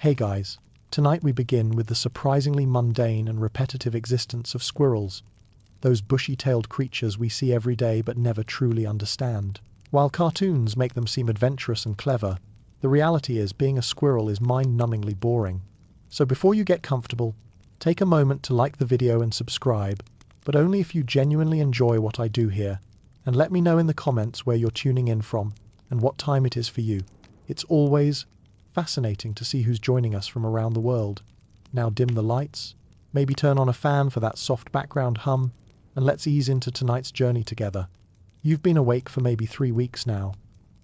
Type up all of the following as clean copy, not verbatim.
Hey guys, tonight we begin with the surprisingly mundane and repetitive existence of squirrels, those bushy-tailed creatures we see every day but never truly understand. While cartoons make them seem adventurous and clever, the reality is being a squirrel is mind-numbingly boring. So before you get comfortable, take a moment to like the video and subscribe, but only if you genuinely enjoy what I do here, and let me know in the comments where you're tuning in from and what time it is for you. It's always fascinating to see who's joining us from around the world. Now dim the lights, maybe turn on a fan for that soft background hum, and let's ease into tonight's journey together. You've been awake for maybe 3 weeks now,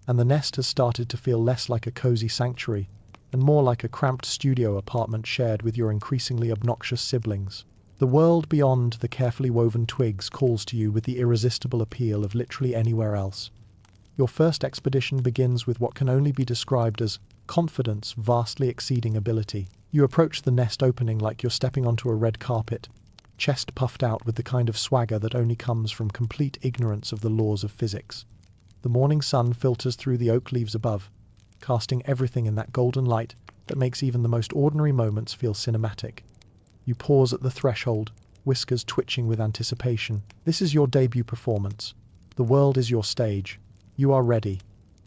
and the nest has started to feel less like a cozy sanctuary and more like a cramped studio apartment shared with your increasingly obnoxious siblings. The world beyond the carefully woven twigs calls to you with the irresistible appeal of literally anywhere else. Your first expedition begins with what can only be described as confidence vastly exceeding ability. You approach the nest opening like you're stepping onto a red carpet, chest puffed out with the kind of swagger that only comes from complete ignorance of the laws of physics. The morning sun filters through the oak leaves above, casting everything in that golden light that makes even the most ordinary moments feel cinematic. You pause at the threshold, whiskers twitching with anticipation. This is your debut performance. The world is your stage. You are ready.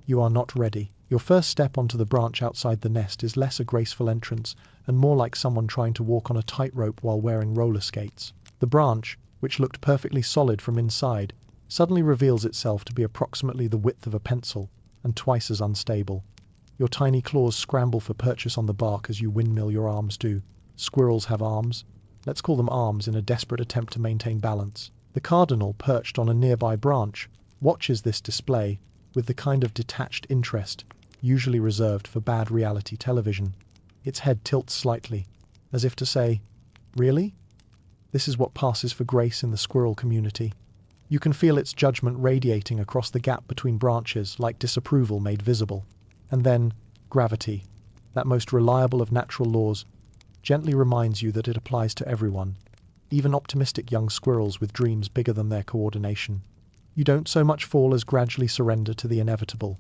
You are not ready. Your first step onto the branch outside the nest is less a graceful entrance and more like someone trying to walk on a tightrope while wearing roller skates. The branch, which looked perfectly solid from inside, suddenly reveals itself to be approximately the width of a pencil and twice as unstable. Your tiny claws scramble for purchase on the bark as you windmill your arms do. Squirrels have arms. Let's call them arms in a desperate attempt to maintain balance. The cardinal, perched on a nearby branch, watches this display with the kind of detached interest usually reserved for bad reality television. Its head tilts slightly, as if to say, "Really? This is what passes for grace in the squirrel community." You can feel its judgment radiating across the gap between branches like disapproval made visible. And then, gravity, that most reliable of natural laws, gently reminds you that it applies to everyone, even optimistic young squirrels with dreams bigger than their coordination. You don't so much fall as gradually surrender to the inevitable,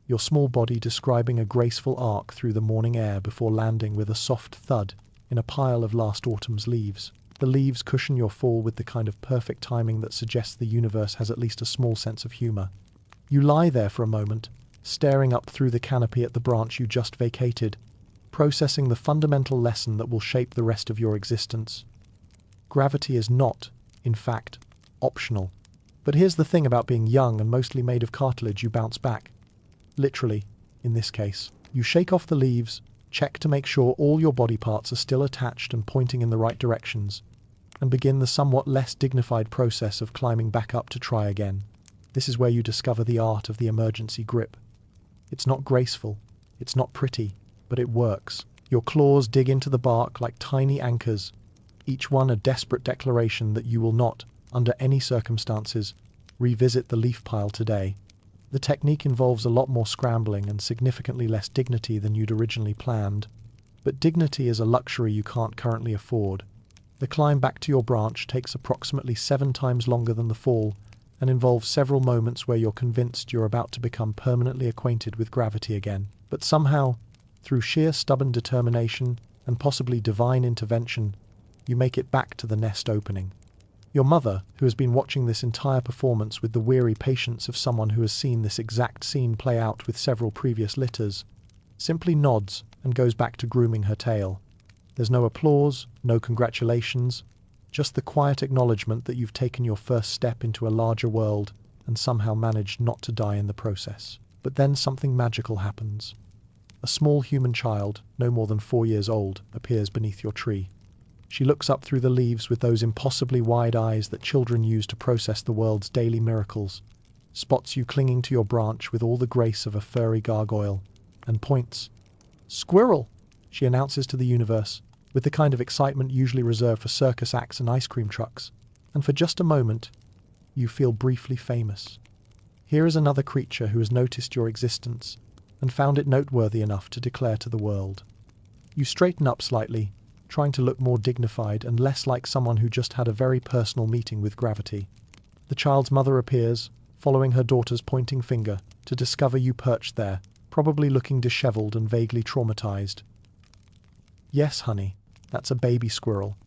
your small body describing a graceful arc through the morning air before landing with a soft thud in a pile of last autumn's leaves. The leaves cushion your fall with the kind of perfect timing that suggests the universe has at least a small sense of humor. You lie there for a moment, staring up through the canopy at the branch you just vacated, processing the fundamental lesson that will shape the rest of your existence. Gravity is not, in fact, optional. But here's the thing about being young and mostly made of cartilage: you bounce back. Literally, in this case. You shake off the leaves, check to make sure all your body parts are still attached and pointing in the right directions, and begin the somewhat less dignified process of climbing back up to try again. This is where you discover the art of the emergency grip. It's not graceful, it's not pretty, but it works. Your claws dig into the bark like tiny anchors, each one a desperate declaration that you will not, under any circumstances, revisit the leaf pile today. The technique involves a lot more scrambling and significantly less dignity than you'd originally planned, but dignity is a luxury you can't currently afford. The climb back to your branch takes approximately 7 times longer than the fall and involves several moments where you're convinced you're about to become permanently acquainted with gravity again. But somehow, through sheer stubborn determination and possibly divine intervention, you make it back to the nest opening. Your mother, who has been watching this entire performance with the weary patience of someone who has seen this exact scene play out with several previous litters, simply nods and goes back to grooming her tail. There's no applause, no congratulations, just the quiet acknowledgement that you've taken your first step into a larger world and somehow managed not to die in the process. But then something magical happens. A small human child, no more than 4 years old, appears beneath your tree. She looks up through the leaves with those impossibly wide eyes that children use to process the world's daily miracles, spots you clinging to your branch with all the grace of a furry gargoyle, and points. "Squirrel!" she announces to the universe, with the kind of excitement usually reserved for circus acts and ice cream trucks. And for just a moment, you feel briefly famous. Here is another creature who has noticed your existence and found it noteworthy enough to declare to the world. You straighten up slightly, trying to look more dignified and less like someone who just had a very personal meeting with gravity. The child's mother appears, following her daughter's pointing finger, to discover you perched there, probably looking disheveled and vaguely traumatized. "Yes, honey, that's a baby squirrel,"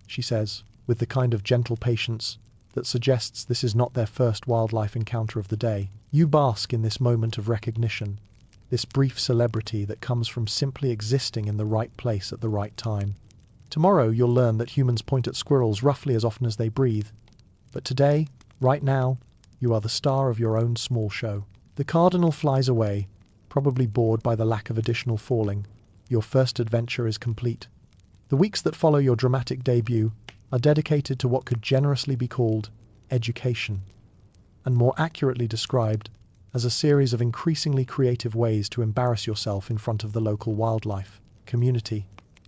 she says, with the kind of gentle patience that suggests this is not their first wildlife encounter of the day. You bask in this moment of recognition, this brief celebrity that comes from simply existing in the right place at the right time. Tomorrow you'll learn that humans point at squirrels roughly as often as they breathe. But today, right now, you are the star of your own small show. The cardinal flies away, probably bored by the lack of additional falling. Your first adventure is complete. The weeks that follow your dramatic debut are dedicated to what could generously be called education, and more accurately described as a series of increasingly creative ways to embarrass yourself in front of the local wildlife community.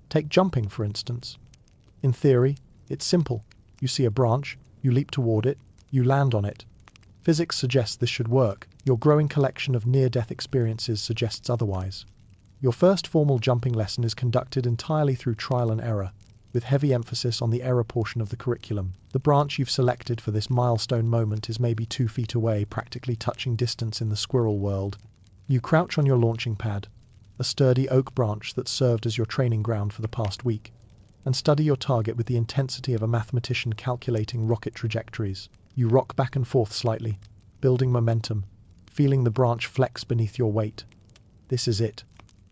Take jumping, for instance. In theory, it's simple. You see a branch, you leap toward it, you land on it. Physics suggests this should work. Your growing collection of near-death experiences suggests otherwise. Your first formal jumping lesson is conducted entirely through trial and error, with heavy emphasis on the error portion of the curriculum. The branch you've selected for this milestone moment is maybe 2 feet away, practically touching distance in the squirrel world. You crouch on your launching pad, a sturdy oak branch that served as your training ground for the past week, and study your target with the intensity of a mathematician calculating rocket trajectories. You rock back and forth slightly, building momentum, feeling the branch flex beneath your weight. This is it.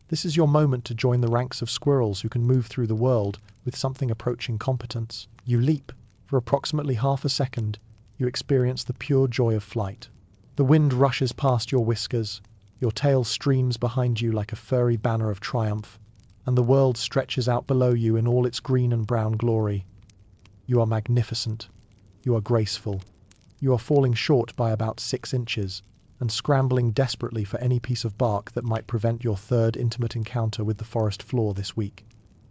This is your moment to join the ranks of squirrels who can move through the world with something approaching competence. You leap. For approximately half a second, you experience the pure joy of flight. The wind rushes past your whiskers, your tail streams behind you like a furry banner of triumph, and the world stretches out below you in all its green and brown glory. You are magnificent. You are graceful. You are falling short by about 6 inches, and scrambling desperately for any piece of bark that might prevent your third intimate encounter with the forest floor this week.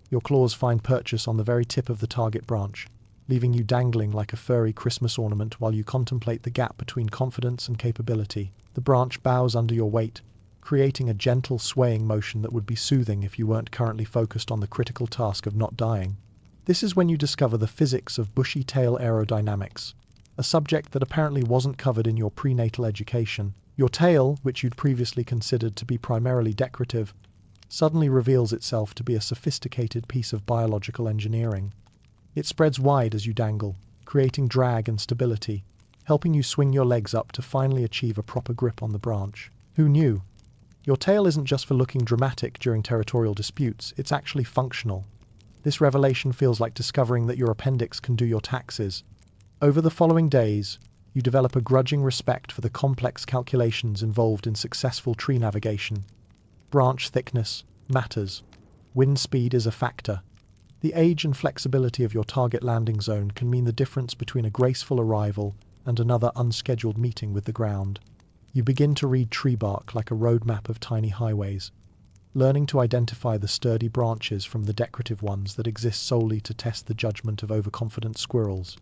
Your claws find purchase on the very tip of the target branch, leaving you dangling like a furry Christmas ornament while you contemplate the gap between confidence and capability. The branch bows under your weight, creating a gentle swaying motion that would be soothing if you weren't currently focused on the critical task of not dying. This is when you discover the physics of bushy-tail aerodynamics, a subject that apparently wasn't covered in your prenatal education. Your tail, which you'd previously considered to be primarily decorative, suddenly reveals itself to be a sophisticated piece of biological engineering. It spreads wide as you dangle, creating drag and stability, helping you swing your legs up to finally achieve a proper grip on the branch. Who knew? Your tail isn't just for looking dramatic during territorial disputes, it's actually functional. This revelation feels like discovering that your appendix can do your taxes. Over the following days, you develop a grudging respect for the complex calculations involved in successful tree navigation. Branch thickness matters. Wind speed is a factor. The age and flexibility of your target landing zone can mean the difference between a graceful arrival and another unscheduled meeting with the ground. You begin to read tree bark like a roadmap of tiny highways, learning to identify the sturdy branches from the decorative ones that exist solely to test the judgment of overconfident squirrels.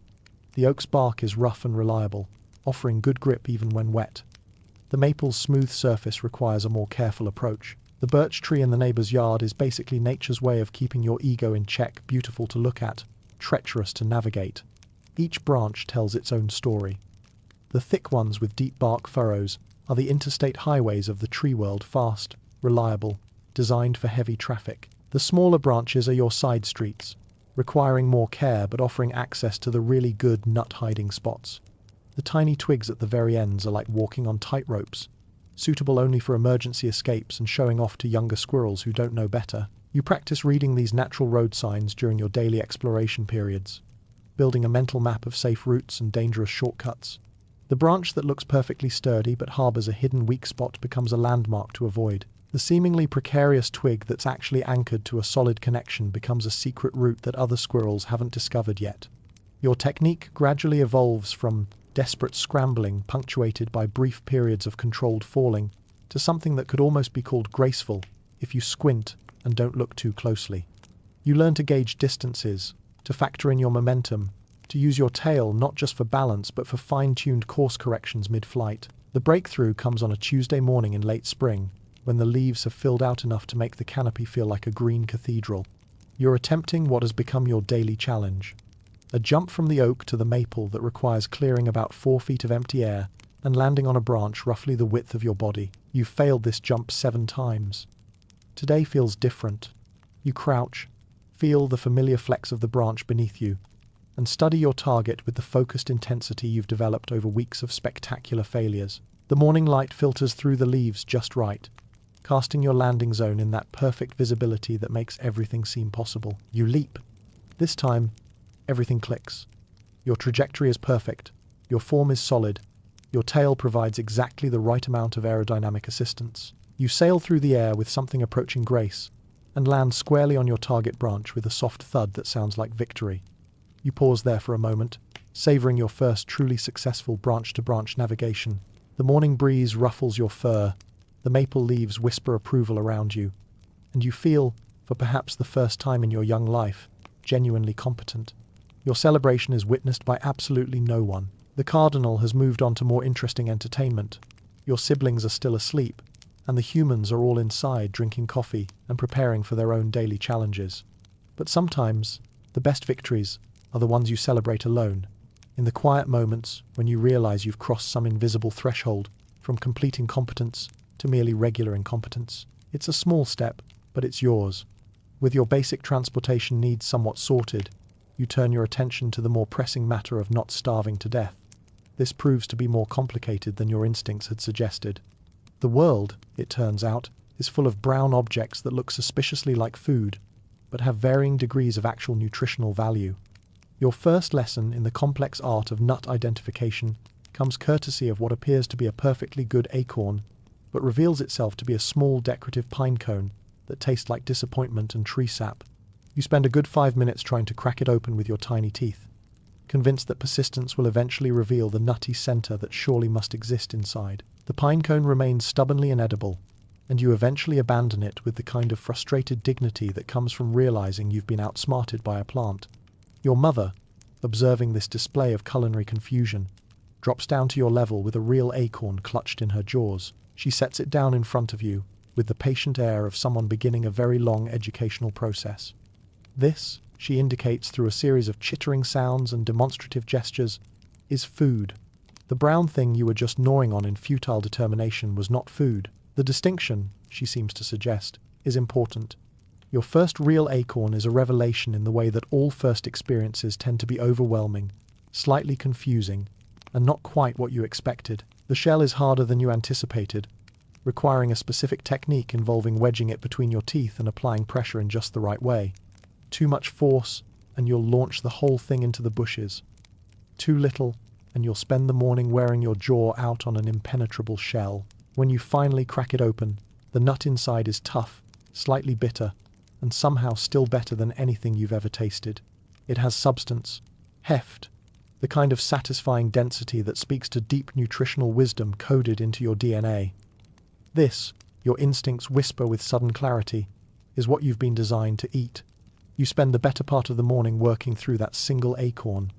The oak's bark is rough and reliable, offering good grip even when wet. The maple's smooth surface requires a more careful approach. The birch tree in the neighbor's yard is basically nature's way of keeping your ego in check, beautiful to look at, treacherous to navigate. Each branch tells its own story. The thick ones with deep bark furrows are the interstate highways of the tree world, fast, reliable, designed for heavy traffic. The smaller branches are your side streets, requiring more care but offering access to the really good nut-hiding spots. The tiny twigs at the very ends are like walking on tightropes, suitable only for emergency escapes and showing off to younger squirrels who don't know better. You practice reading these natural road signs during your daily exploration periods, building a mental map of safe routes and dangerous shortcuts. The branch that looks perfectly sturdy but harbors a hidden weak spot becomes a landmark to avoid. The seemingly precarious twig that's actually anchored to a solid connection becomes a secret route that other squirrels haven't discovered yet. Your technique gradually evolves from desperate scrambling punctuated by brief periods of controlled falling to something that could almost be called graceful if you squint and don't look too closely. You learn to gauge distances, to factor in your momentum, to use your tail not just for balance but for fine-tuned course corrections mid-flight. The breakthrough comes on a Tuesday morning in late spring, when the leaves have filled out enough to make the canopy feel like a green cathedral. You're attempting what has become your daily challenge. A jump from the oak to the maple that requires clearing about 4 feet of empty air and landing on a branch roughly the width of your body. You've failed this jump 7 times. Today feels different. You crouch, Feel the familiar flex of the branch beneath you, and study your target with the focused intensity you've developed over weeks of spectacular failures. The morning light filters through the leaves just right, casting your landing zone in that perfect visibility that makes everything seem possible. You leap. This time, everything clicks. Your trajectory is perfect, your form is solid, your tail provides exactly the right amount of aerodynamic assistance. You sail through the air with something approaching grace, and land squarely on your target branch with a soft thud that sounds like victory. You pause there for a moment, savoring your first truly successful branch-to-branch navigation. The morning breeze ruffles your fur, the maple leaves whisper approval around you, and you feel, for perhaps the first time in your young life, genuinely competent. Your celebration is witnessed by absolutely no one. The cardinal has moved on to more interesting entertainment. Your siblings are still asleep, and the humans are all inside drinking coffee and preparing for their own daily challenges. But sometimes, the best victories are the ones you celebrate alone, in the quiet moments when you realize you've crossed some invisible threshold from completing competence to merely regular incompetence. It's a small step, but it's yours. With your basic transportation needs somewhat sorted, you turn your attention to the more pressing matter of not starving to death. This proves to be more complicated than your instincts had suggested. The world, it turns out, is full of brown objects that look suspiciously like food, but have varying degrees of actual nutritional value. Your first lesson in the complex art of nut identification comes courtesy of what appears to be a perfectly good acorn, but reveals itself to be a small decorative pine cone that tastes like disappointment and tree sap. You spend a good 5 minutes trying to crack it open with your tiny teeth, convinced that persistence will eventually reveal the nutty center that surely must exist inside. The pine cone remains stubbornly inedible, and you eventually abandon it with the kind of frustrated dignity that comes from realizing you've been outsmarted by a plant. Your mother, observing this display of culinary confusion, drops down to your level with a real acorn clutched in her jaws. She sets it down in front of you, with the patient air of someone beginning a very long educational process. This, she indicates through a series of chittering sounds and demonstrative gestures, is food. The brown thing you were just gnawing on in futile determination was not food. The distinction, she seems to suggest, is important. Your first real acorn is a revelation in the way that all first experiences tend to be overwhelming, slightly confusing, and not quite what you expected. The shell is harder than you anticipated, requiring a specific technique involving wedging it between your teeth and applying pressure in just the right way. Too much force, and you'll launch the whole thing into the bushes. Too little, and you'll spend the morning wearing your jaw out on an impenetrable shell. When you finally crack it open, the nut inside is tough, slightly bitter, and somehow still better than anything you've ever tasted. It has substance, heft, the kind of satisfying density that speaks to deep nutritional wisdom coded into your DNA. This, your instincts whisper with sudden clarity, is what you've been designed to eat. You spend the better part of the morning working through that single acorn,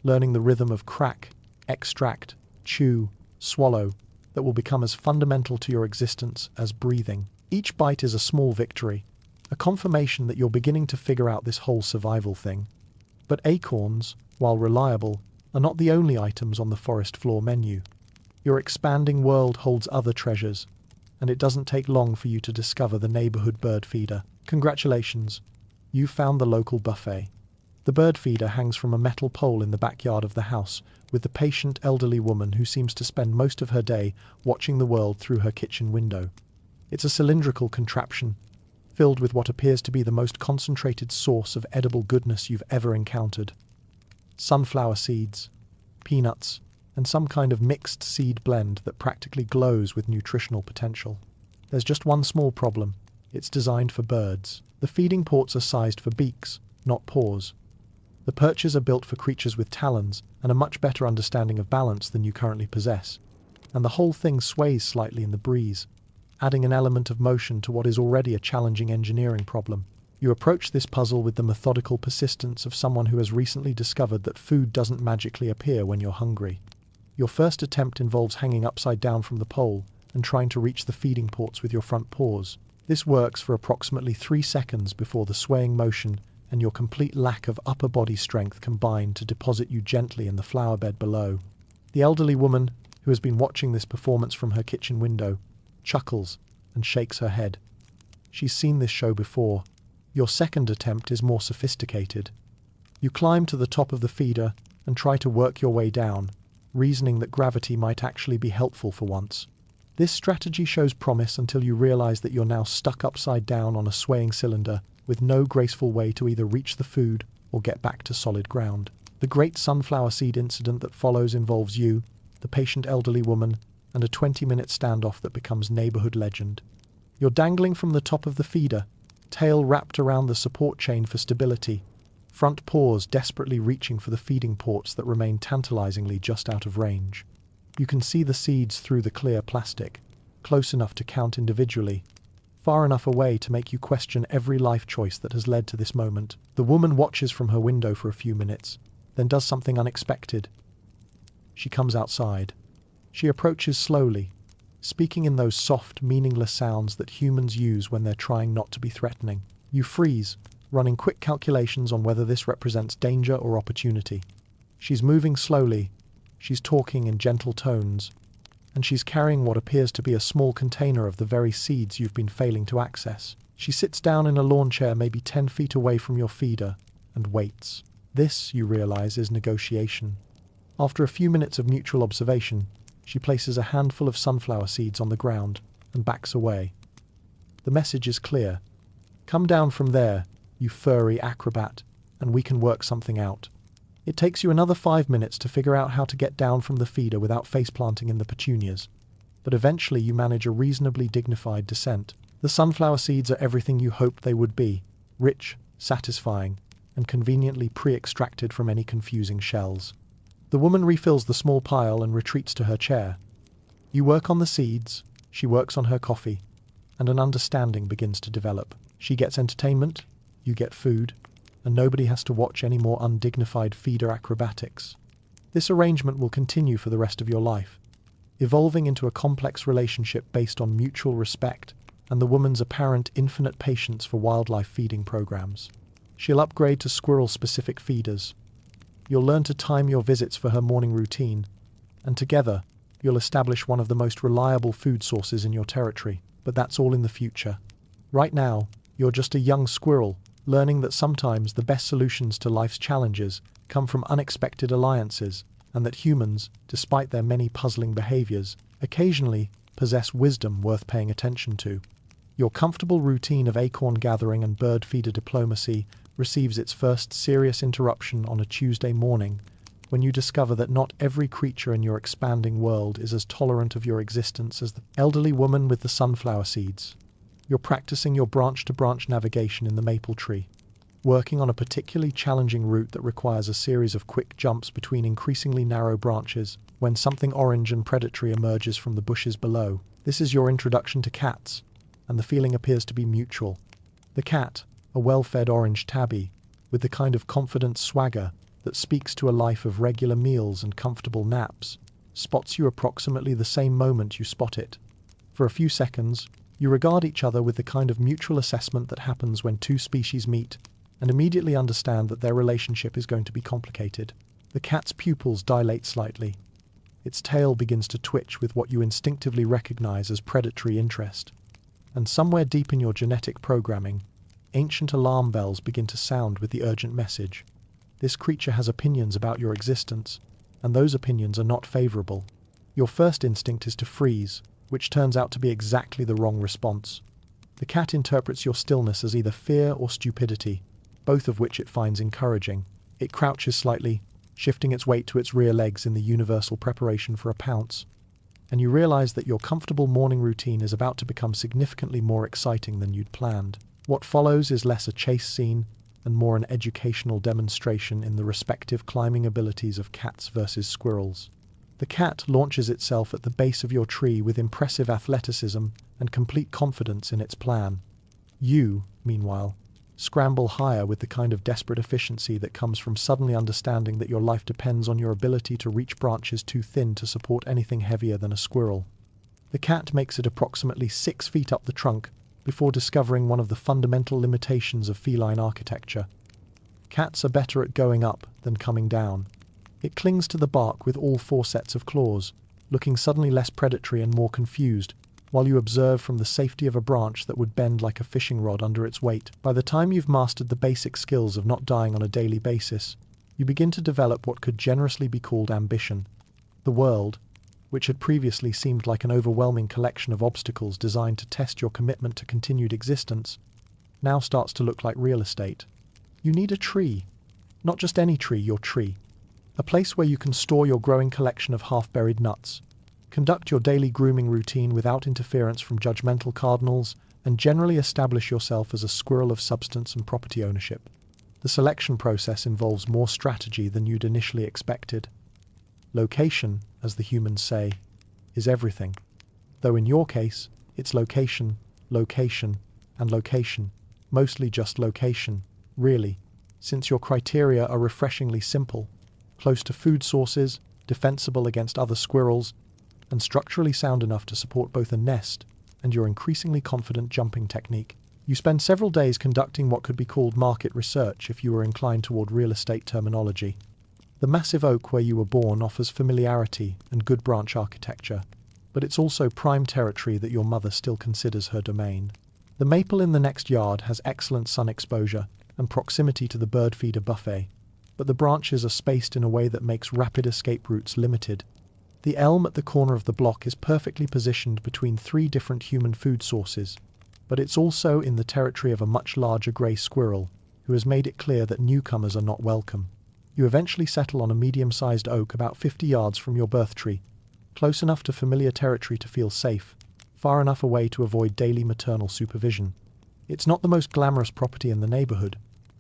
learning the rhythm of crack, extract, chew, swallow, that will become as fundamental to your existence as breathing. Each bite is a small victory, a confirmation that you're beginning to figure out this whole survival thing. But acorns, while reliable, are not the only items on the forest floor menu. Your expanding world holds other treasures, and it doesn't take long for you to discover the neighborhood bird feeder. Congratulations, you found the local buffet. The bird feeder hangs from a metal pole in the backyard of the house, with the patient elderly woman who seems to spend most of her day watching the world through her kitchen window. It's a cylindrical contraption, filled with what appears to be the most concentrated source of edible goodness you've ever encountered. Sunflower seeds, peanuts, and some kind of mixed seed blend that practically glows with nutritional potential. There's just one small problem. It's designed for birds. The feeding ports are sized for beaks, not paws. The perches are built for creatures with talons and a much better understanding of balance than you currently possess, and the whole thing sways slightly in the breeze, adding an element of motion to what is already a challenging engineering problem. You approach this puzzle with the methodical persistence of someone who has recently discovered that food doesn't magically appear when you're hungry. Your first attempt involves hanging upside down from the pole and trying to reach the feeding ports with your front paws. This works for approximately 3 seconds before the swaying motion and your complete lack of upper body strength combine to deposit you gently in the flower bed below. The elderly woman, who has been watching this performance from her kitchen window, chuckles and shakes her head. She's seen this show before, Your second attempt is more sophisticated. You climb to the top of the feeder and try to work your way down, reasoning that gravity might actually be helpful for once. This strategy shows promise until you realize that you're now stuck upside down on a swaying cylinder with no graceful way to either reach the food or get back to solid ground. The great sunflower seed incident that follows involves you, the patient elderly woman, and a 20-minute standoff that becomes neighborhood legend. You're dangling from the top of the feeder, tail wrapped around the support chain for stability, front paws desperately reaching for the feeding ports that remain tantalizingly just out of range. You can see the seeds through the clear plastic, close enough to count individually, far enough away to make you question every life choice that has led to this moment. The woman watches from her window for a few minutes, then does something unexpected. She comes outside. She approaches slowly, speaking in those soft, meaningless sounds that humans use when they're trying not to be threatening. You freeze, running quick calculations on whether this represents danger or opportunity. She's moving slowly, she's talking in gentle tones, and she's carrying what appears to be a small container of the very seeds you've been failing to access. She sits down in a lawn chair maybe 10 feet away from your feeder and waits. This, you realize, is negotiation. After a few minutes of mutual observation, she places a handful of sunflower seeds on the ground and backs away. The message is clear. Come down from there, you furry acrobat, and we can work something out. It takes you another 5 minutes to figure out how to get down from the feeder without face-planting in the petunias, but eventually you manage a reasonably dignified descent. The sunflower seeds are everything you hoped they would be, rich, satisfying, and conveniently pre-extracted from any confusing shells. The woman refills the small pile and retreats to her chair. You work on the seeds, she works on her coffee, and an understanding begins to develop. She gets entertainment, you get food, and nobody has to watch any more undignified feeder acrobatics. This arrangement will continue for the rest of your life, evolving into a complex relationship based on mutual respect and the woman's apparent infinite patience for wildlife feeding programs. She'll upgrade to squirrel-specific feeders. You'll learn to time your visits for her morning routine, and together, you'll establish one of the most reliable food sources in your territory. But that's all in the future. Right now, you're just a young squirrel, learning that sometimes the best solutions to life's challenges come from unexpected alliances, and that humans, despite their many puzzling behaviors, occasionally possess wisdom worth paying attention to. Your comfortable routine of acorn gathering and bird feeder diplomacy receives its first serious interruption on a Tuesday morning when you discover that not every creature in your expanding world is as tolerant of your existence as the elderly woman with the sunflower seeds. You're practicing your branch-to-branch navigation in the maple tree, working on a particularly challenging route that requires a series of quick jumps between increasingly narrow branches when something orange and predatory emerges from the bushes below. This is your introduction to cats, and the feeling appears to be mutual. The cat, a well-fed orange tabby, with the kind of confident swagger that speaks to a life of regular meals and comfortable naps, spots you approximately the same moment you spot it. For a few seconds, you regard each other with the kind of mutual assessment that happens when two species meet, and immediately understand that their relationship is going to be complicated. The cat's pupils dilate slightly. Its tail begins to twitch with what you instinctively recognize as predatory interest. And somewhere deep in your genetic programming, ancient alarm bells begin to sound with the urgent message. This creature has opinions about your existence, and those opinions are not favorable. Your first instinct is to freeze, which turns out to be exactly the wrong response. The cat interprets your stillness as either fear or stupidity, both of which it finds encouraging. It crouches slightly, shifting its weight to its rear legs in the universal preparation for a pounce, and you realize that your comfortable morning routine is about to become significantly more exciting than you'd planned. What follows is less a chase scene and more an educational demonstration in the respective climbing abilities of cats versus squirrels. The cat launches itself at the base of your tree with impressive athleticism and complete confidence in its plan. You, meanwhile, scramble higher with the kind of desperate efficiency that comes from suddenly understanding that your life depends on your ability to reach branches too thin to support anything heavier than a squirrel. The cat makes it approximately 6 feet up the trunk before discovering one of the fundamental limitations of feline architecture. Cats are better at going up than coming down. It clings to the bark with all 4 sets of claws, looking suddenly less predatory and more confused, while you observe from the safety of a branch that would bend like a fishing rod under its weight. By the time you've mastered the basic skills of not dying on a daily basis, you begin to develop what could generously be called ambition. The world, which had previously seemed like an overwhelming collection of obstacles designed to test your commitment to continued existence, now starts to look like real estate. You need a tree. Not just any tree, your tree. A place where you can store your growing collection of half-buried nuts, conduct your daily grooming routine without interference from judgmental cardinals, and generally establish yourself as a squirrel of substance and property ownership. The selection process involves more strategy than you'd initially expected. Location, as the humans say, is everything. Though in your case, it's location, location, and location. Mostly just location, really, since your criteria are refreshingly simple. Close to food sources, defensible against other squirrels, and structurally sound enough to support both a nest and your increasingly confident jumping technique. You spend several days conducting what could be called market research if you were inclined toward real estate terminology. The massive oak where you were born offers familiarity and good branch architecture, but it's also prime territory that your mother still considers her domain. The maple in the next yard has excellent sun exposure and proximity to the bird feeder buffet, but the branches are spaced in a way that makes rapid escape routes limited. The elm at the corner of the block is perfectly positioned between 3 different human food sources, but it's also in the territory of a much larger grey squirrel, who has made it clear that newcomers are not welcome. You eventually settle on a medium-sized oak about 50 yards from your birth tree, close enough to familiar territory to feel safe, far enough away to avoid daily maternal supervision. It's not the most glamorous property in the neighborhood,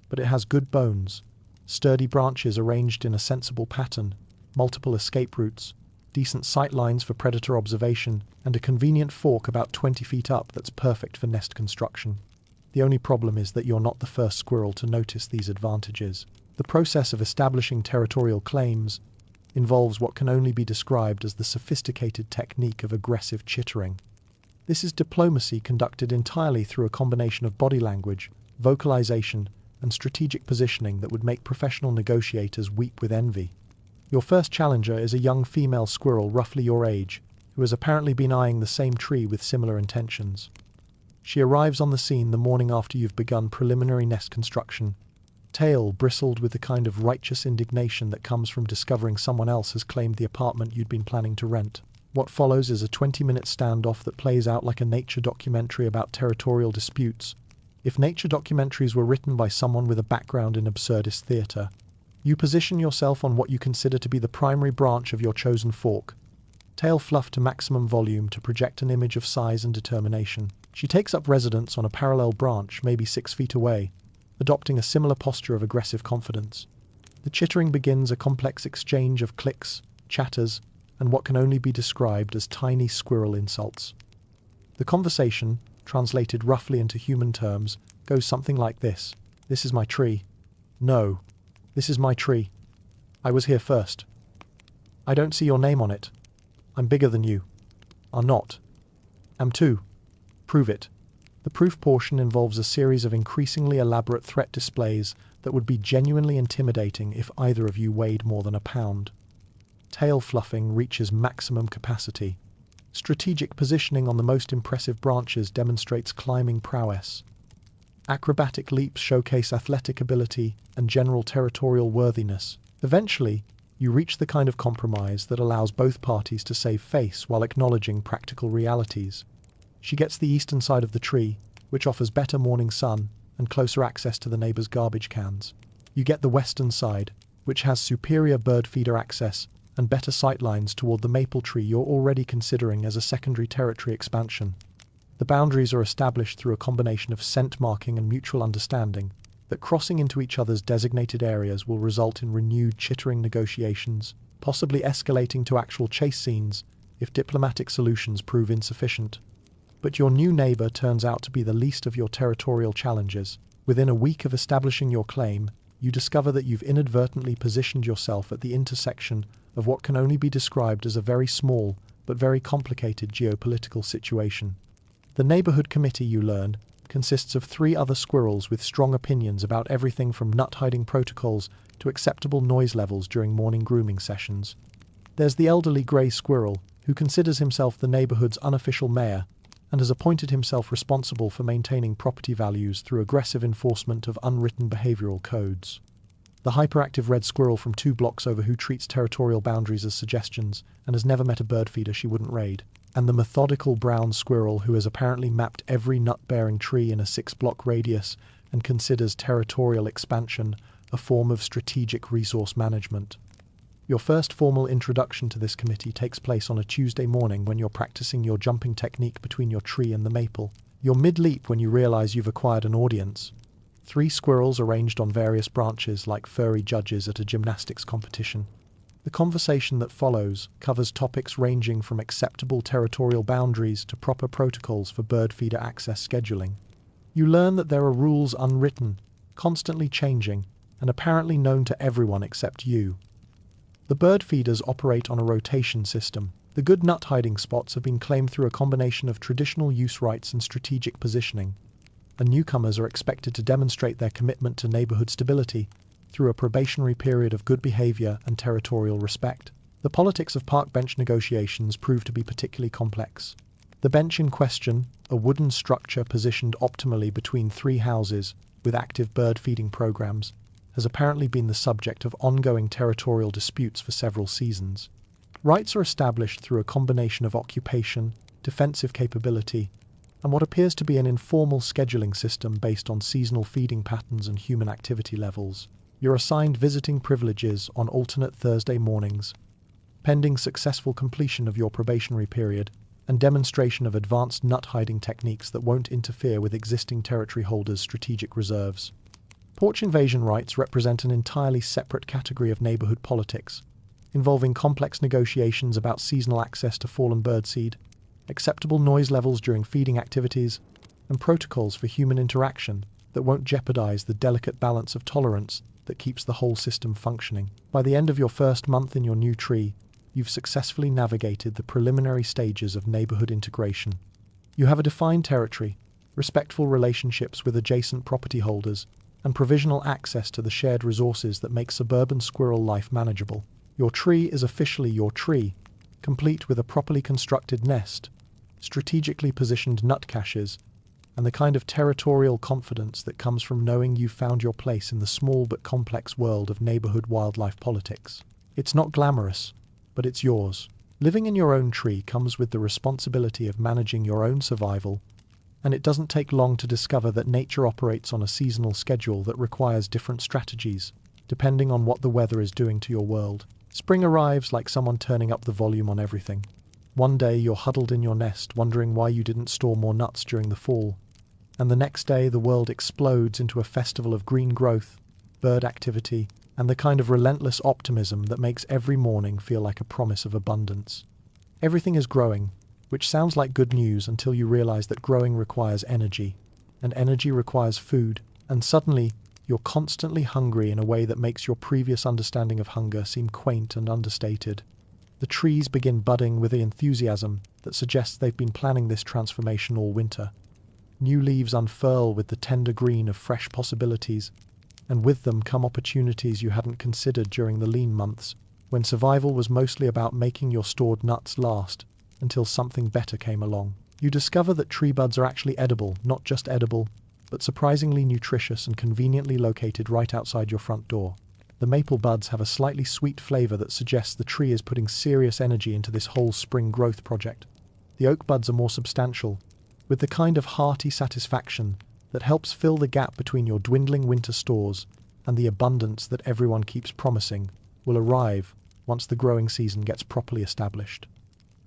but it has good bones, sturdy branches arranged in a sensible pattern, multiple escape routes, decent sight lines for predator observation, and a convenient fork about 20 feet up that's perfect for nest construction. The only problem is that you're not the first squirrel to notice these advantages. The process of establishing territorial claims involves what can only be described as the sophisticated technique of aggressive chittering. This is diplomacy conducted entirely through a combination of body language, vocalization, and strategic positioning that would make professional negotiators weep with envy. Your first challenger is a young female squirrel roughly your age, who has apparently been eyeing the same tree with similar intentions. She arrives on the scene the morning after you've begun preliminary nest construction, tail bristled with the kind of righteous indignation that comes from discovering someone else has claimed the apartment you'd been planning to rent. What follows is a 20-minute standoff that plays out like a nature documentary about territorial disputes. If nature documentaries were written by someone with a background in absurdist theatre, you position yourself on what you consider to be the primary branch of your chosen fork, tail fluffed to maximum volume to project an image of size and determination. She takes up residence on a parallel branch, maybe 6 feet away, adopting a similar posture of aggressive confidence. The chittering begins a complex exchange of clicks, chatters, and what can only be described as tiny squirrel insults. The conversation, translated roughly into human terms, goes something like this. This is my tree. No. This is my tree. I was here first. I don't see your name on it. I'm bigger than you. Are not. Am too. Prove it. The proof portion involves a series of increasingly elaborate threat displays that would be genuinely intimidating if either of you weighed more than a pound. Tail fluffing reaches maximum capacity. Strategic positioning on the most impressive branches demonstrates climbing prowess. Acrobatic leaps showcase athletic ability and general territorial worthiness. Eventually, you reach the kind of compromise that allows both parties to save face while acknowledging practical realities. She gets the eastern side of the tree, which offers better morning sun and closer access to the neighbor's garbage cans. You get the western side, which has superior bird feeder access and better sightlines toward the maple tree you're already considering as a secondary territory expansion. The boundaries are established through a combination of scent marking and mutual understanding that crossing into each other's designated areas will result in renewed chittering negotiations, possibly escalating to actual chase scenes if diplomatic solutions prove insufficient. But your new neighbor turns out to be the least of your territorial challenges. Within a week of establishing your claim, you discover that you've inadvertently positioned yourself at the intersection of what can only be described as a very small but very complicated geopolitical situation. The neighborhood committee, you learn, consists of 3 other squirrels with strong opinions about everything from nut-hiding protocols to acceptable noise levels during morning grooming sessions. There's the elderly grey squirrel, who considers himself the neighborhood's unofficial mayor and has appointed himself responsible for maintaining property values through aggressive enforcement of unwritten behavioral codes. The hyperactive red squirrel from 2 blocks over who treats territorial boundaries as suggestions and has never met a bird feeder she wouldn't raid. And the methodical brown squirrel who has apparently mapped every nut-bearing tree in a 6-block radius and considers territorial expansion a form of strategic resource management. Your first formal introduction to this committee takes place on a Tuesday morning when you're practicing your jumping technique between your tree and the maple. You're mid-leap when you realize you've acquired an audience. 3 squirrels arranged on various branches like furry judges at a gymnastics competition. The conversation that follows covers topics ranging from acceptable territorial boundaries to proper protocols for bird feeder access scheduling. You learn that there are rules unwritten, constantly changing, and apparently known to everyone except you. The bird feeders operate on a rotation system. The good nut hiding spots have been claimed through a combination of traditional use rights and strategic positioning, and newcomers are expected to demonstrate their commitment to neighborhood stability through a probationary period of good behavior and territorial respect. The politics of park bench negotiations prove to be particularly complex. The bench in question, a wooden structure positioned optimally between 3 houses with active bird feeding programs, has apparently been the subject of ongoing territorial disputes for several seasons. Rights are established through a combination of occupation, defensive capability, and what appears to be an informal scheduling system based on seasonal feeding patterns and human activity levels. You're assigned visiting privileges on alternate Thursday mornings, pending successful completion of your probationary period and demonstration of advanced nut hiding techniques that won't interfere with existing territory holders' strategic reserves. Porch invasion rights represent an entirely separate category of neighborhood politics, involving complex negotiations about seasonal access to fallen birdseed, acceptable noise levels during feeding activities, and protocols for human interaction that won't jeopardize the delicate balance of tolerance that keeps the whole system functioning. By the end of your first month in your new tree, you've successfully navigated the preliminary stages of neighborhood integration. You have a defined territory, respectful relationships with adjacent property holders, and provisional access to the shared resources that make suburban squirrel life manageable. Your tree is officially your tree, complete with a properly constructed nest, strategically positioned nut caches, and the kind of territorial confidence that comes from knowing you've found your place in the small but complex world of neighborhood wildlife politics. It's not glamorous, but it's yours. Living in your own tree comes with the responsibility of managing your own survival, and it doesn't take long to discover that nature operates on a seasonal schedule that requires different strategies, depending on what the weather is doing to your world. Spring arrives like someone turning up the volume on everything. One day you're huddled in your nest wondering why you didn't store more nuts during the fall, and the next day the world explodes into a festival of green growth, bird activity, and the kind of relentless optimism that makes every morning feel like a promise of abundance. Everything is growing, which sounds like good news until you realize that growing requires energy, and energy requires food, and suddenly you're constantly hungry in a way that makes your previous understanding of hunger seem quaint and understated. The trees begin budding with the enthusiasm that suggests they've been planning this transformation all winter. New leaves unfurl with the tender green of fresh possibilities, and with them come opportunities you hadn't considered during the lean months, when survival was mostly about making your stored nuts last until something better came along. You discover that tree buds are actually edible, not just edible, but surprisingly nutritious and conveniently located right outside your front door. The maple buds have a slightly sweet flavor that suggests the tree is putting serious energy into this whole spring growth project. The oak buds are more substantial, with the kind of hearty satisfaction that helps fill the gap between your dwindling winter stores and the abundance that everyone keeps promising will arrive once the growing season gets properly established.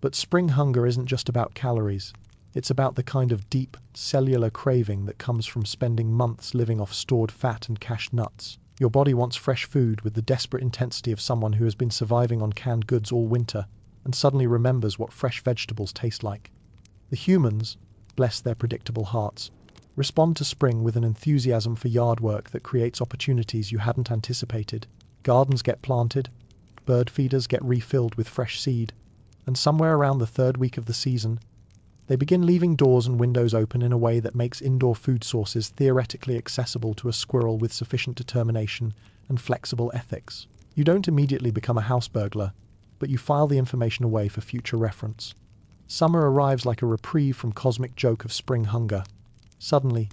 But spring hunger isn't just about calories. It's about the kind of deep, cellular craving that comes from spending months living off stored fat and cached nuts. Your body wants fresh food with the desperate intensity of someone who has been surviving on canned goods all winter and suddenly remembers what fresh vegetables taste like. The humans, bless their predictable hearts, respond to spring with an enthusiasm for yard work that creates opportunities you hadn't anticipated. Gardens get planted, bird feeders get refilled with fresh seed, and somewhere around the 3rd week of the season, they begin leaving doors and windows open in a way that makes indoor food sources theoretically accessible to a squirrel with sufficient determination and flexible ethics. You don't immediately become a house burglar, but you file the information away for future reference. Summer arrives like a reprieve from cosmic joke of spring hunger. Suddenly,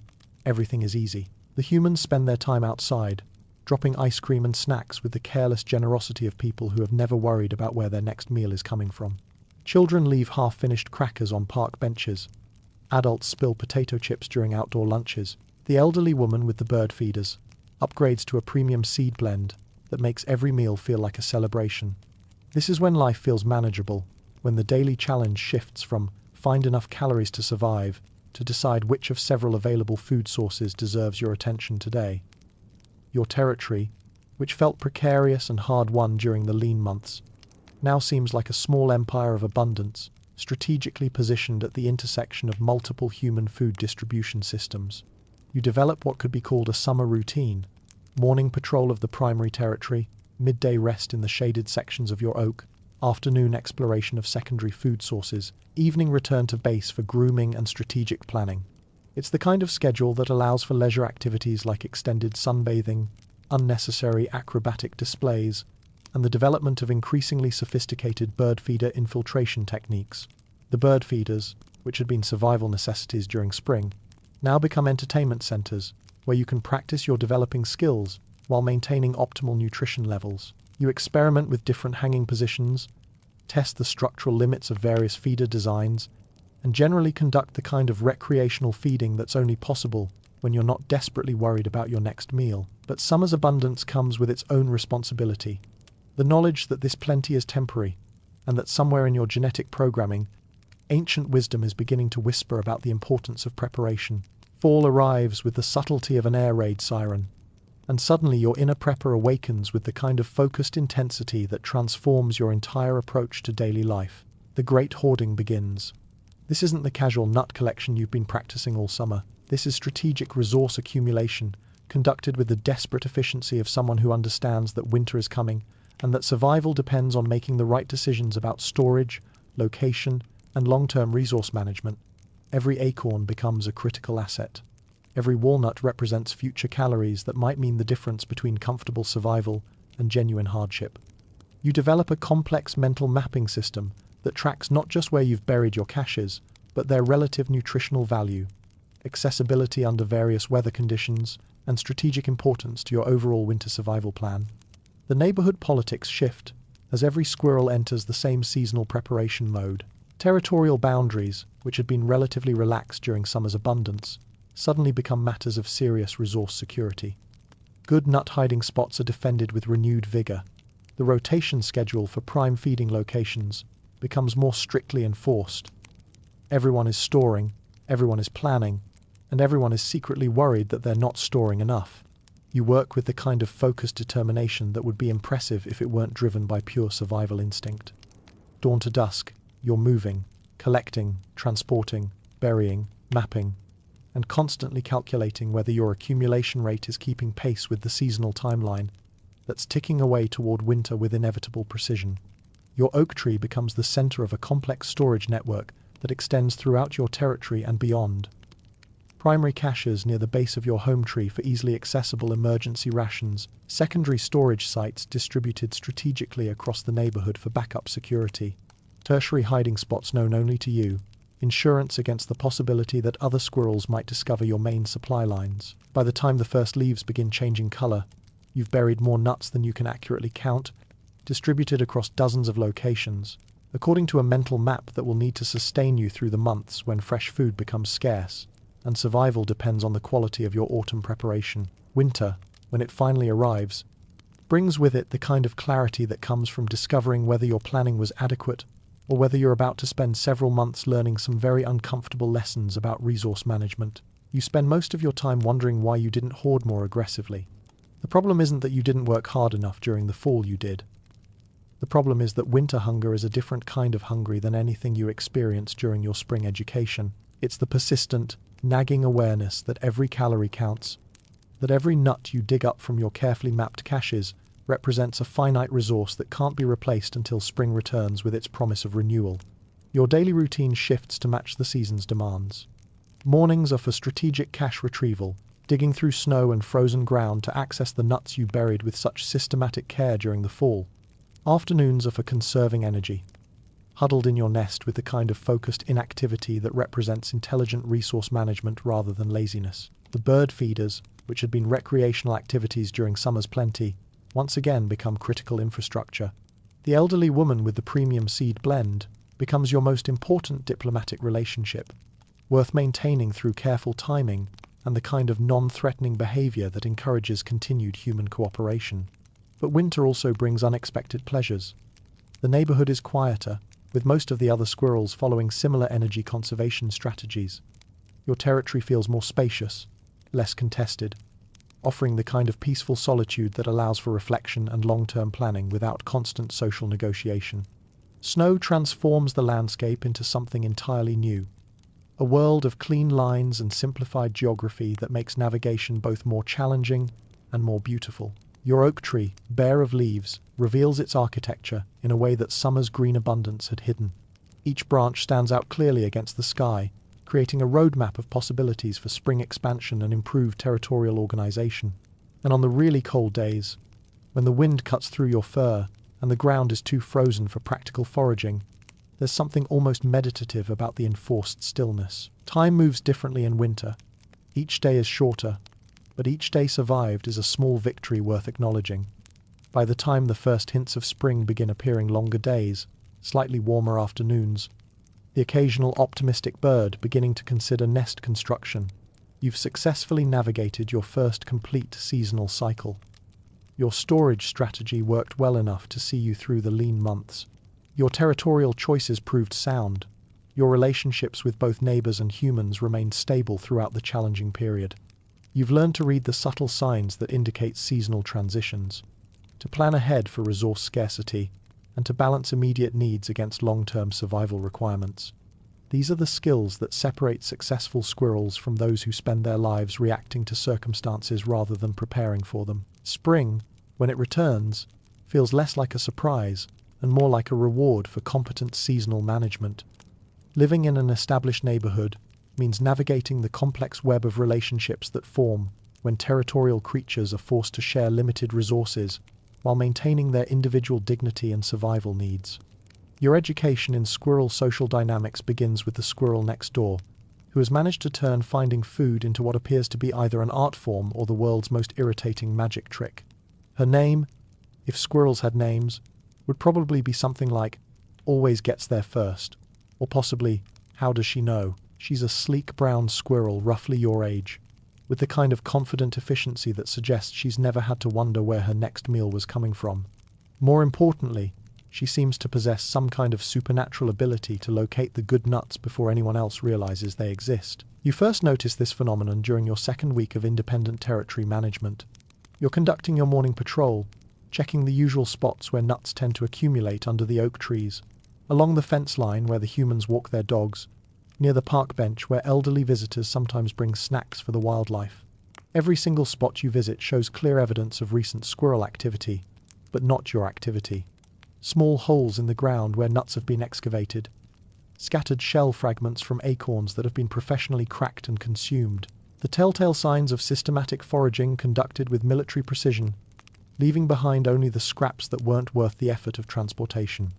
everything is easy. The humans spend their time outside, dropping ice cream and snacks with the careless generosity of people who have never worried about where their next meal is coming from. Children leave half-finished crackers on park benches. Adults spill potato chips during outdoor lunches. The elderly woman with the bird feeders upgrades to a premium seed blend that makes every meal feel like a celebration. This is when life feels manageable, when the daily challenge shifts from find enough calories to survive to decide which of several available food sources deserves your attention today. Your territory, which felt precarious and hard-won during the lean months, now seems like a small empire of abundance, strategically positioned at the intersection of multiple human food distribution systems. You develop what could be called a summer routine: morning patrol of the primary territory, midday rest in the shaded sections of your oak, afternoon exploration of secondary food sources, evening return to base for grooming and strategic planning. It's the kind of schedule that allows for leisure activities like extended sunbathing, unnecessary acrobatic displays, and the development of increasingly sophisticated bird feeder infiltration techniques. The bird feeders, which had been survival necessities during spring, now become entertainment centers where you can practice your developing skills while maintaining optimal nutrition levels. You experiment with different hanging positions, test the structural limits of various feeder designs, and generally conduct the kind of recreational feeding that's only possible when you're not desperately worried about your next meal. But summer's abundance comes with its own responsibility. The knowledge that this plenty is temporary, and that somewhere in your genetic programming, ancient wisdom is beginning to whisper about the importance of preparation. Fall arrives with the subtlety of an air raid siren, and suddenly your inner prepper awakens with the kind of focused intensity that transforms your entire approach to daily life. The great hoarding begins. This isn't the casual nut collection you've been practicing all summer. This is strategic resource accumulation, conducted with the desperate efficiency of someone who understands that winter is coming, and that survival depends on making the right decisions about storage, location, and long-term resource management. Every acorn becomes a critical asset. Every walnut represents future calories that might mean the difference between comfortable survival and genuine hardship. You develop a complex mental mapping system that tracks not just where you've buried your caches, but their relative nutritional value, accessibility under various weather conditions, and strategic importance to your overall winter survival plan. The neighborhood politics shift as every squirrel enters the same seasonal preparation mode. Territorial boundaries, which had been relatively relaxed during summer's abundance, suddenly become matters of serious resource security. Good nut hiding spots are defended with renewed vigor. The rotation schedule for prime feeding locations becomes more strictly enforced. Everyone is storing, everyone is planning, and everyone is secretly worried that they're not storing enough. You work with the kind of focused determination that would be impressive if it weren't driven by pure survival instinct. Dawn to dusk, you're moving, collecting, transporting, burying, mapping, and constantly calculating whether your accumulation rate is keeping pace with the seasonal timeline that's ticking away toward winter with inevitable precision. Your oak tree becomes the center of a complex storage network that extends throughout your territory and beyond. Primary caches near the base of your home tree for easily accessible emergency rations, secondary storage sites distributed strategically across the neighborhood for backup security, tertiary hiding spots known only to you, insurance against the possibility that other squirrels might discover your main supply lines. By the time the first leaves begin changing color, you've buried more nuts than you can accurately count, distributed across dozens of locations, according to a mental map that will need to sustain you through the months when fresh food becomes scarce, and survival depends on the quality of your autumn preparation. Winter, when it finally arrives, brings with it the kind of clarity that comes from discovering whether your planning was adequate or whether you're about to spend several months learning some very uncomfortable lessons about resource management. You spend most of your time wondering why you didn't hoard more aggressively. The problem isn't that you didn't work hard enough during the fall you did. The problem is that winter hunger is a different kind of hungry than anything you experienced during your spring education. It's the persistent, nagging awareness that every calorie counts, that every nut you dig up from your carefully mapped caches represents a finite resource that can't be replaced until spring returns with its promise of renewal. Your daily routine shifts to match the season's demands. Mornings are for strategic cache retrieval, digging through snow and frozen ground to access the nuts you buried with such systematic care during the fall. Afternoons are for conserving energy, huddled in your nest with the kind of focused inactivity that represents intelligent resource management rather than laziness. The bird feeders, which had been recreational activities during summer's plenty, once again become critical infrastructure. The elderly woman with the premium seed blend becomes your most important diplomatic relationship, worth maintaining through careful timing and the kind of non-threatening behavior that encourages continued human cooperation. But winter also brings unexpected pleasures. The neighborhood is quieter, with most of the other squirrels following similar energy conservation strategies. Your territory feels more spacious, less contested, offering the kind of peaceful solitude that allows for reflection and long-term planning without constant social negotiation. Snow transforms the landscape into something entirely new, a world of clean lines and simplified geography that makes navigation both more challenging and more beautiful. Your oak tree, bare of leaves, reveals its architecture in a way that summer's green abundance had hidden. Each branch stands out clearly against the sky, creating a roadmap of possibilities for spring expansion and improved territorial organization. And on the really cold days, when the wind cuts through your fur and the ground is too frozen for practical foraging, there's something almost meditative about the enforced stillness. Time moves differently in winter. Each day is shorter, but each day survived is a small victory worth acknowledging. By the time the first hints of spring begin appearing, longer days, slightly warmer afternoons, the occasional optimistic bird beginning to consider nest construction, you've successfully navigated your first complete seasonal cycle. Your storage strategy worked well enough to see you through the lean months. Your territorial choices proved sound. Your relationships with both neighbors and humans remained stable throughout the challenging period. You've learned to read the subtle signs that indicate seasonal transitions, to plan ahead for resource scarcity, and to balance immediate needs against long-term survival requirements. These are the skills that separate successful squirrels from those who spend their lives reacting to circumstances rather than preparing for them. Spring, when it returns, feels less like a surprise and more like a reward for competent seasonal management. Living in an established neighborhood means navigating the complex web of relationships that form when territorial creatures are forced to share limited resources while maintaining their individual dignity and survival needs. Your education in squirrel social dynamics begins with the squirrel next door, who has managed to turn finding food into what appears to be either an art form or the world's most irritating magic trick. Her name, if squirrels had names, would probably be something like "always gets there first," or possibly "how does she know?" She's a sleek brown squirrel roughly your age, with the kind of confident efficiency that suggests she's never had to wonder where her next meal was coming from. More importantly, she seems to possess some kind of supernatural ability to locate the good nuts before anyone else realizes they exist. You first notice this phenomenon during your second week of independent territory management. You're conducting your morning patrol, checking the usual spots where nuts tend to accumulate under the oak trees, along the fence line where the humans walk their dogs, near the park bench where elderly visitors sometimes bring snacks for the wildlife. Every single spot you visit shows clear evidence of recent squirrel activity, but not your activity. Small holes in the ground where nuts have been excavated, scattered shell fragments from acorns that have been professionally cracked and consumed, the telltale signs of systematic foraging conducted with military precision, leaving behind only the scraps that weren't worth the effort of transportation.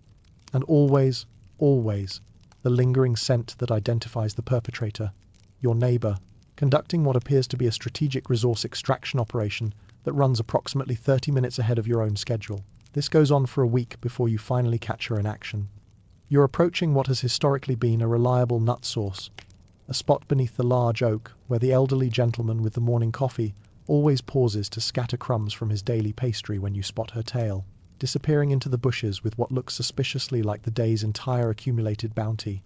And always, the lingering scent that identifies the perpetrator, your neighbor, conducting what appears to be a strategic resource extraction operation that runs approximately 30 minutes ahead of your own schedule. This goes on for a week before you finally catch her in action. You're approaching what has historically been a reliable nut source, a spot beneath the large oak where the elderly gentleman with the morning coffee always pauses to scatter crumbs from his daily pastry when you spot her tail, disappearing into the bushes with what looks suspiciously like the day's entire accumulated bounty.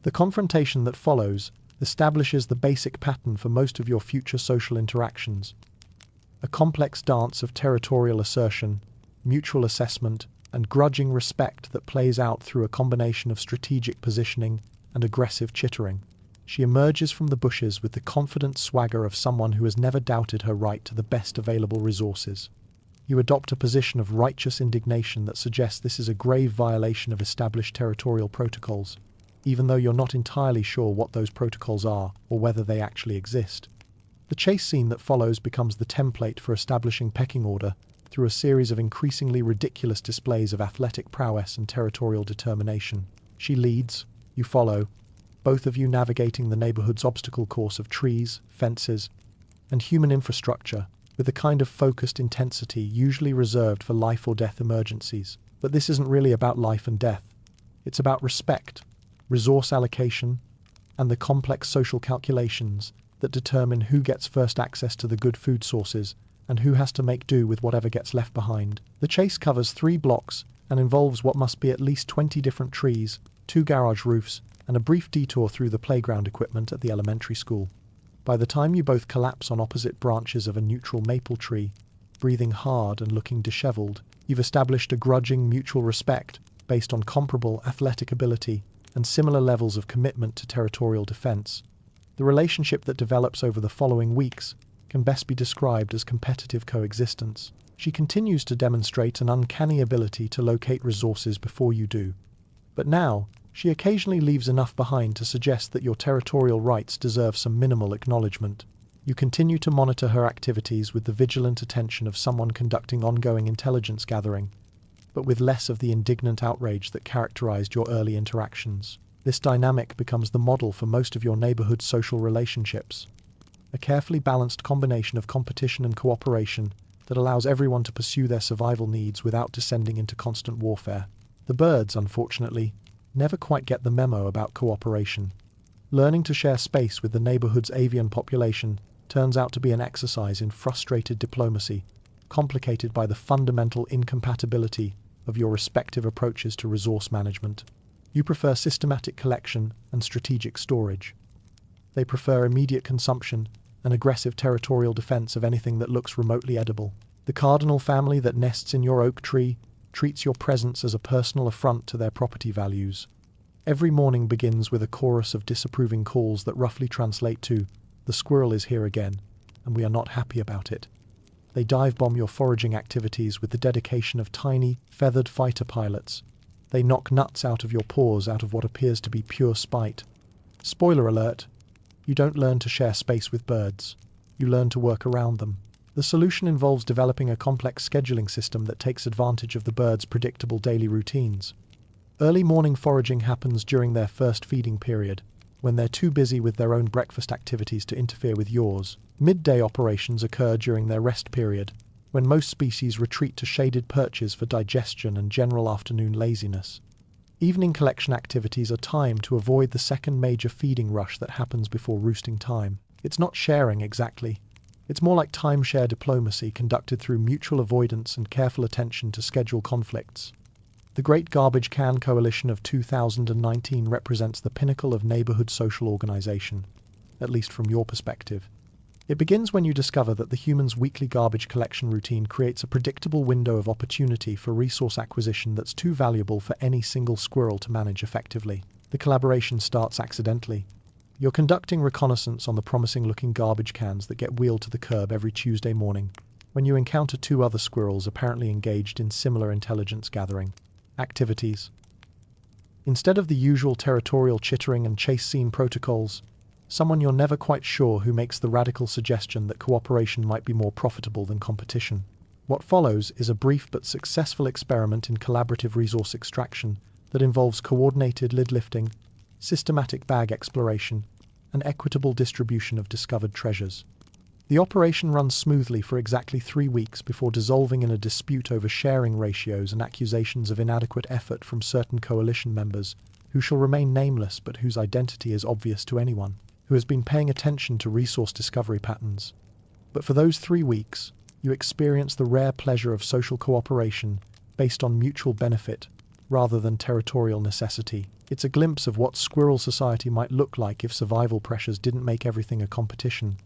The confrontation that follows establishes the basic pattern for most of your future social interactions, a complex dance of territorial assertion, mutual assessment, and grudging respect that plays out through a combination of strategic positioning and aggressive chittering. She emerges from the bushes with the confident swagger of someone who has never doubted her right to the best available resources. You adopt a position of righteous indignation that suggests this is a grave violation of established territorial protocols, even though you're not entirely sure what those protocols are or whether they actually exist. The chase scene that follows becomes the template for establishing pecking order through a series of increasingly ridiculous displays of athletic prowess and territorial determination. She leads, you follow, both of you navigating the neighborhood's obstacle course of trees, fences, and human infrastructure with a kind of focused intensity usually reserved for life or death emergencies. But this isn't really about life and death. It's about respect, resource allocation, and the complex social calculations that determine who gets first access to the good food sources and who has to make do with whatever gets left behind. The chase covers 3 blocks and involves what must be at least 20 different trees, 2 garage roofs, and a brief detour through the playground equipment at the elementary school. By the time you both collapse on opposite branches of a neutral maple tree, breathing hard and looking disheveled, you've established a grudging mutual respect based on comparable athletic ability and similar levels of commitment to territorial defense. The relationship that develops over the following weeks can best be described as competitive coexistence. She continues to demonstrate an uncanny ability to locate resources before you do. But now, she occasionally leaves enough behind to suggest that your territorial rights deserve some minimal acknowledgement. You continue to monitor her activities with the vigilant attention of someone conducting ongoing intelligence gathering, but with less of the indignant outrage that characterized your early interactions. This dynamic becomes the model for most of your neighborhood's social relationships, a carefully balanced combination of competition and cooperation that allows everyone to pursue their survival needs without descending into constant warfare. The birds, unfortunately, never quite get the memo about cooperation. Learning to share space with the neighborhood's avian population turns out to be an exercise in frustrated diplomacy, complicated by the fundamental incompatibility of your respective approaches to resource management. You prefer systematic collection and strategic storage. They prefer immediate consumption and aggressive territorial defense of anything that looks remotely edible. The cardinal family that nests in your oak tree treats your presence as a personal affront to their property values. Every morning begins with a chorus of disapproving calls that roughly translate to, "The squirrel is here again, and we are not happy about it." They dive-bomb your foraging activities with the dedication of tiny, feathered fighter pilots. They knock nuts out of your paws out of what appears to be pure spite. Spoiler alert, you don't learn to share space with birds. You learn to work around them. The solution involves developing a complex scheduling system that takes advantage of the birds' predictable daily routines. Early morning foraging happens during their first feeding period, when they're too busy with their own breakfast activities to interfere with yours. Midday operations occur during their rest period, when most species retreat to shaded perches for digestion and general afternoon laziness. Evening collection activities are timed to avoid the second major feeding rush that happens before roosting time. It's not sharing exactly. It's more like timeshare diplomacy conducted through mutual avoidance and careful attention to schedule conflicts. The Great Garbage Can Coalition of 2019 represents the pinnacle of neighborhood social organization, at least from your perspective. It begins when you discover that the human's weekly garbage collection routine creates a predictable window of opportunity for resource acquisition that's too valuable for any single squirrel to manage effectively. The collaboration starts accidentally. You're conducting reconnaissance on the promising-looking garbage cans that get wheeled to the curb every Tuesday morning, when you encounter 2 other squirrels apparently engaged in similar intelligence gathering activities. Instead of the usual territorial chittering and chase scene protocols, someone you're never quite sure who makes the radical suggestion that cooperation might be more profitable than competition. What follows is a brief but successful experiment in collaborative resource extraction that involves coordinated lid lifting, systematic bag exploration, and equitable distribution of discovered treasures. The operation runs smoothly for exactly 3 weeks before dissolving in a dispute over sharing ratios and accusations of inadequate effort from certain coalition members who shall remain nameless but whose identity is obvious to anyone who has been paying attention to resource discovery patterns. But for those 3 weeks, you experience the rare pleasure of social cooperation based on mutual benefit rather than territorial necessity. It's a glimpse of what squirrel society might look like if survival pressures didn't make everything a competition.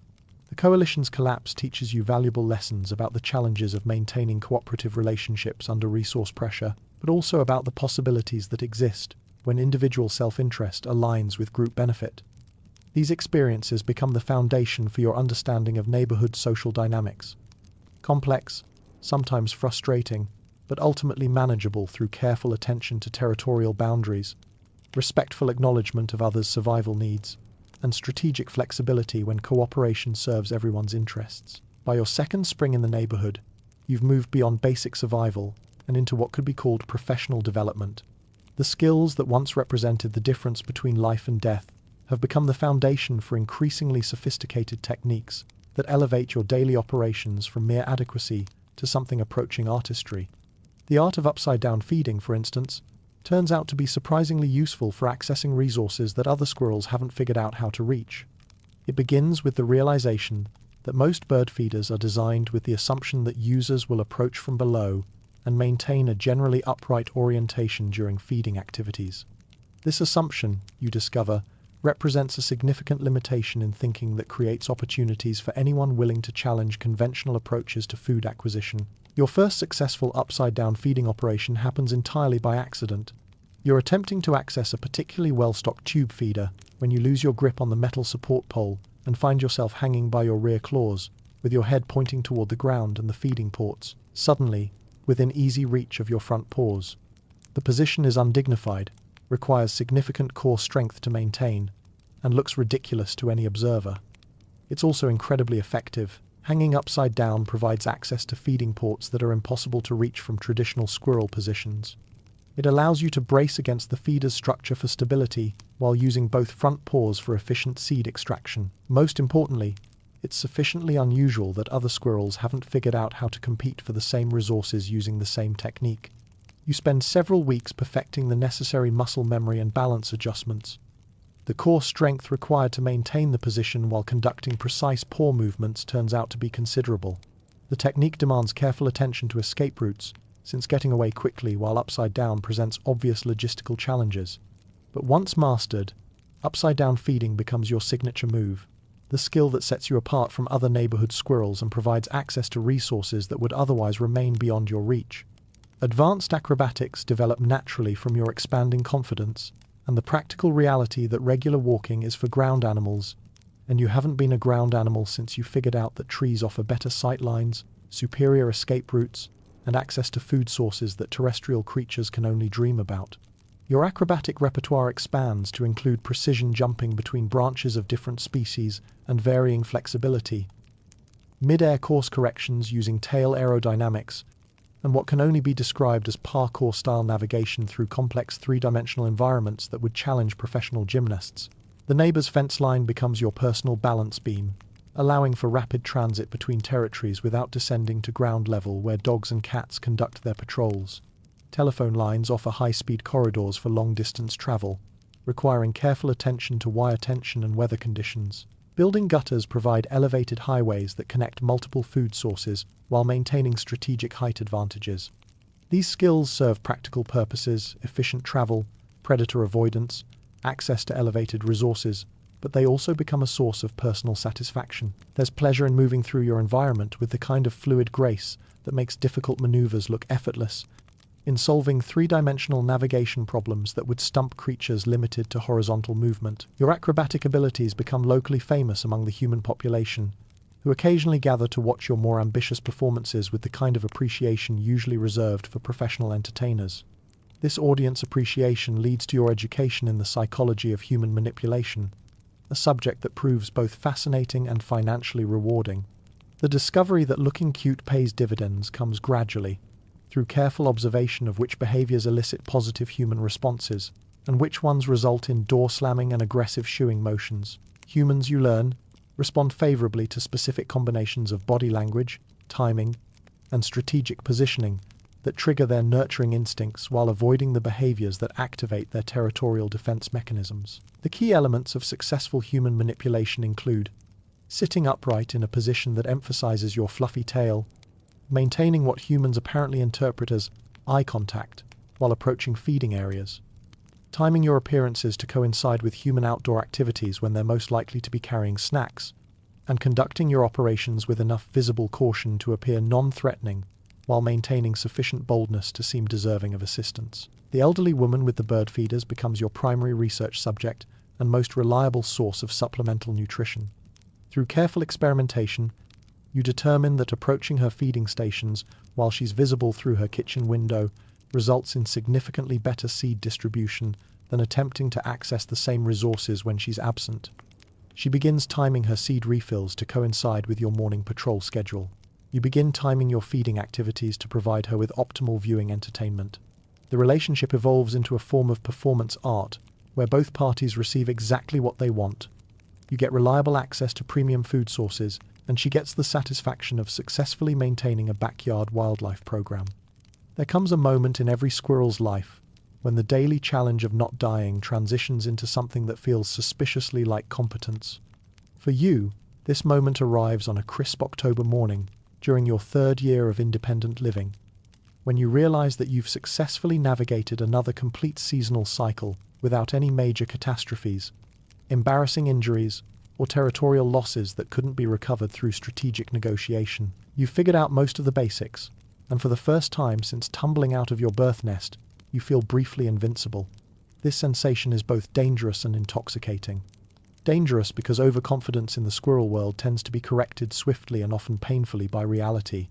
The coalition's collapse teaches you valuable lessons about the challenges of maintaining cooperative relationships under resource pressure, but also about the possibilities that exist when individual self-interest aligns with group benefit. These experiences become the foundation for your understanding of neighborhood social dynamics. Complex, sometimes frustrating, but ultimately manageable through careful attention to territorial boundaries, respectful acknowledgement of others' survival needs, and strategic flexibility when cooperation serves everyone's interests. By your second spring in the neighborhood, you've moved beyond basic survival and into what could be called professional development. The skills that once represented the difference between life and death have become the foundation for increasingly sophisticated techniques that elevate your daily operations from mere adequacy to something approaching artistry. The art of upside-down feeding, for instance, turns out to be surprisingly useful for accessing resources that other squirrels haven't figured out how to reach. It begins with the realization that most bird feeders are designed with the assumption that users will approach from below and maintain a generally upright orientation during feeding activities. This assumption, you discover, represents a significant limitation in thinking that creates opportunities for anyone willing to challenge conventional approaches to food acquisition. Your first successful upside-down feeding operation happens entirely by accident. You're attempting to access a particularly well-stocked tube feeder when you lose your grip on the metal support pole and find yourself hanging by your rear claws, with your head pointing toward the ground and the feeding ports, suddenly within easy reach of your front paws. The position is undignified, requires significant core strength to maintain, and looks ridiculous to any observer. It's also incredibly effective. Hanging upside down provides access to feeding ports that are impossible to reach from traditional squirrel positions. It allows you to brace against the feeder's structure for stability while using both front paws for efficient seed extraction. Most importantly, it's sufficiently unusual that other squirrels haven't figured out how to compete for the same resources using the same technique. You spend several weeks perfecting the necessary muscle memory and balance adjustments. The core strength required to maintain the position while conducting precise paw movements turns out to be considerable. The technique demands careful attention to escape routes, since getting away quickly while upside down presents obvious logistical challenges. But once mastered, upside-down feeding becomes your signature move, the skill that sets you apart from other neighborhood squirrels and provides access to resources that would otherwise remain beyond your reach. Advanced acrobatics develop naturally from your expanding confidence and the practical reality that regular walking is for ground animals, and you haven't been a ground animal since you figured out that trees offer better sight lines, superior escape routes, and access to food sources that terrestrial creatures can only dream about. Your acrobatic repertoire expands to include precision jumping between branches of different species and varying flexibility, mid-air course corrections using tail aerodynamics, and what can only be described as parkour-style navigation through complex three-dimensional environments that would challenge professional gymnasts. The neighbor's fence line becomes your personal balance beam, allowing for rapid transit between territories without descending to ground level where dogs and cats conduct their patrols. Telephone lines offer high-speed corridors for long-distance travel, requiring careful attention to wire tension and weather conditions. Building gutters provide elevated highways that connect multiple food sources while maintaining strategic height advantages. These skills serve practical purposes, efficient travel, predator avoidance, access to elevated resources, but they also become a source of personal satisfaction. There's pleasure in moving through your environment with the kind of fluid grace that makes difficult maneuvers look effortless, in solving three-dimensional navigation problems that would stump creatures limited to horizontal movement. Your acrobatic abilities become locally famous among the human population, who occasionally gather to watch your more ambitious performances with the kind of appreciation usually reserved for professional entertainers. This audience appreciation leads to your education in the psychology of human manipulation, a subject that proves both fascinating and financially rewarding. The discovery that looking cute pays dividends comes gradually, through careful observation of which behaviors elicit positive human responses, and which ones result in door slamming and aggressive shooing motions. Humans, you learn, respond favorably to specific combinations of body language, timing, and strategic positioning that trigger their nurturing instincts while avoiding the behaviors that activate their territorial defense mechanisms. The key elements of successful human manipulation include sitting upright in a position that emphasizes your fluffy tail, maintaining what humans apparently interpret as eye contact while approaching feeding areas, timing your appearances to coincide with human outdoor activities when they're most likely to be carrying snacks, and conducting your operations with enough visible caution to appear non-threatening while maintaining sufficient boldness to seem deserving of assistance. The elderly woman with the bird feeders becomes your primary research subject and most reliable source of supplemental nutrition. Through careful experimentation, you determine that approaching her feeding stations while she's visible through her kitchen window results in significantly better seed distribution than attempting to access the same resources when she's absent. She begins timing her seed refills to coincide with your morning patrol schedule. You begin timing your feeding activities to provide her with optimal viewing entertainment. The relationship evolves into a form of performance art, where both parties receive exactly what they want. You get reliable access to premium food sources, and she gets the satisfaction of successfully maintaining a backyard wildlife program. There comes a moment in every squirrel's life when the daily challenge of not dying transitions into something that feels suspiciously like competence. For you, this moment arrives on a crisp October morning during your third year of independent living, when you realize that you've successfully navigated another complete seasonal cycle without any major catastrophes, embarrassing injuries, or territorial losses that couldn't be recovered through strategic negotiation. You've figured out most of the basics, and for the first time since tumbling out of your birth nest, you feel briefly invincible. This sensation is both dangerous and intoxicating. Dangerous because overconfidence in the squirrel world tends to be corrected swiftly and often painfully by reality.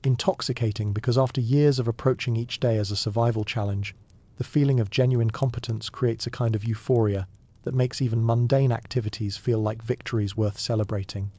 Intoxicating because after years of approaching each day as a survival challenge, the feeling of genuine competence creates a kind of euphoria that makes even mundane activities feel like victories worth celebrating.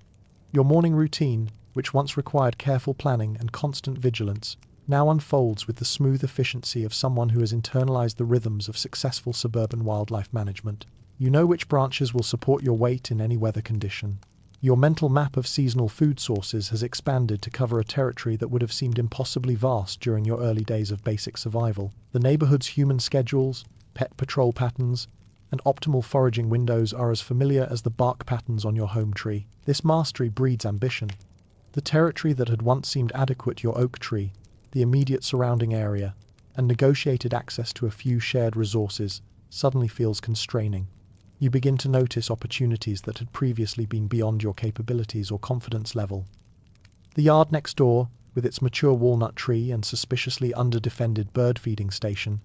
Your morning routine, which once required careful planning and constant vigilance, now unfolds with the smooth efficiency of someone who has internalized the rhythms of successful suburban wildlife management. You know which branches will support your weight in any weather condition. Your mental map of seasonal food sources has expanded to cover a territory that would have seemed impossibly vast during your early days of basic survival. The neighborhood's human schedules, pet patrol patterns, and optimal foraging windows are as familiar as the bark patterns on your home tree. This mastery breeds ambition. The territory that had once seemed adequate, your oak tree, the immediate surrounding area, and negotiated access to a few shared resources, suddenly feels constraining. You begin to notice opportunities that had previously been beyond your capabilities or confidence level. The yard next door, with its mature walnut tree and suspiciously under-defended bird feeding station.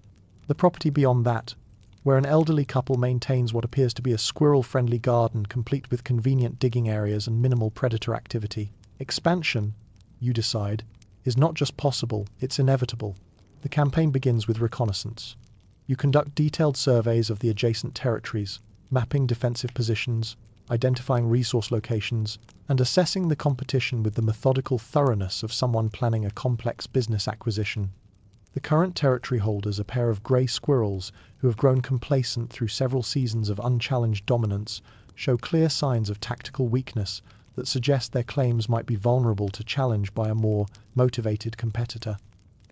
The property beyond that, where an elderly couple maintains what appears to be a squirrel-friendly garden complete with convenient digging areas and minimal predator activity. Expansion, you decide, is not just possible, it's inevitable. The campaign begins with reconnaissance. You conduct detailed surveys of the adjacent territories, mapping defensive positions, identifying resource locations, and assessing the competition with the methodical thoroughness of someone planning a complex business acquisition. The current territory holders, a pair of grey squirrels who have grown complacent through several seasons of unchallenged dominance, show clear signs of tactical weakness that suggest their claims might be vulnerable to challenge by a more motivated competitor.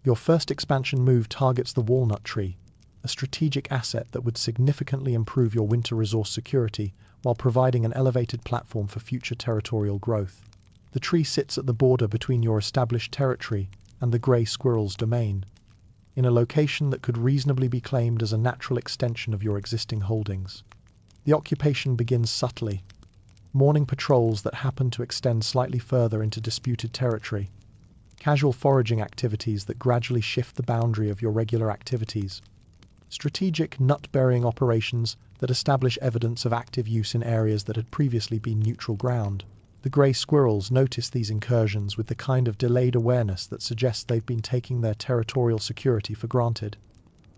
Your first expansion move targets the walnut tree, a strategic asset that would significantly improve your winter resource security while providing an elevated platform for future territorial growth. The tree sits at the border between your established territory and the grey squirrel's domain, in a location that could reasonably be claimed as a natural extension of your existing holdings. The occupation begins subtly. Morning patrols that happen to extend slightly further into disputed territory. Casual foraging activities that gradually shift the boundary of your regular activities. Strategic nut-burying operations that establish evidence of active use in areas that had previously been neutral ground. The grey squirrels notice these incursions with the kind of delayed awareness that suggests they've been taking their territorial security for granted.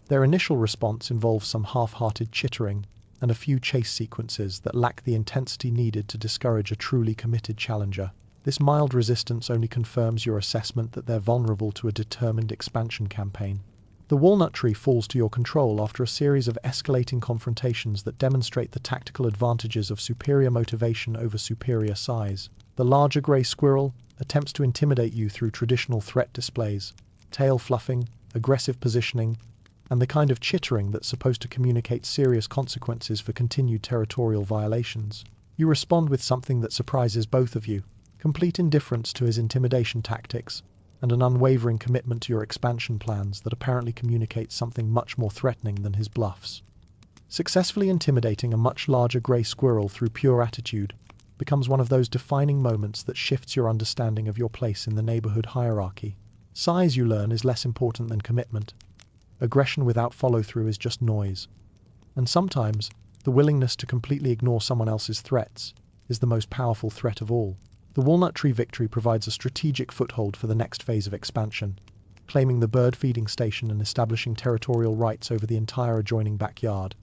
Their initial response involves some half-hearted chittering and a few chase sequences that lack the intensity needed to discourage a truly committed challenger. This mild resistance only confirms your assessment that they're vulnerable to a determined expansion campaign. The walnut tree falls to your control after a series of escalating confrontations that demonstrate the tactical advantages of superior motivation over superior size. The larger grey squirrel attempts to intimidate you through traditional threat displays, tail fluffing, aggressive positioning, and the kind of chittering that's supposed to communicate serious consequences for continued territorial violations. You respond with something that surprises both of you: complete indifference to his intimidation tactics, and an unwavering commitment to your expansion plans that apparently communicates something much more threatening than his bluffs. Successfully intimidating a much larger grey squirrel through pure attitude becomes one of those defining moments that shifts your understanding of your place in the neighborhood hierarchy. Size, you learn, is less important than commitment. Aggression without follow-through is just noise. And sometimes, the willingness to completely ignore someone else's threats is the most powerful threat of all. The walnut tree victory provides a strategic foothold for the next phase of expansion, claiming the bird feeding station and establishing territorial rights over the entire adjoining backyard.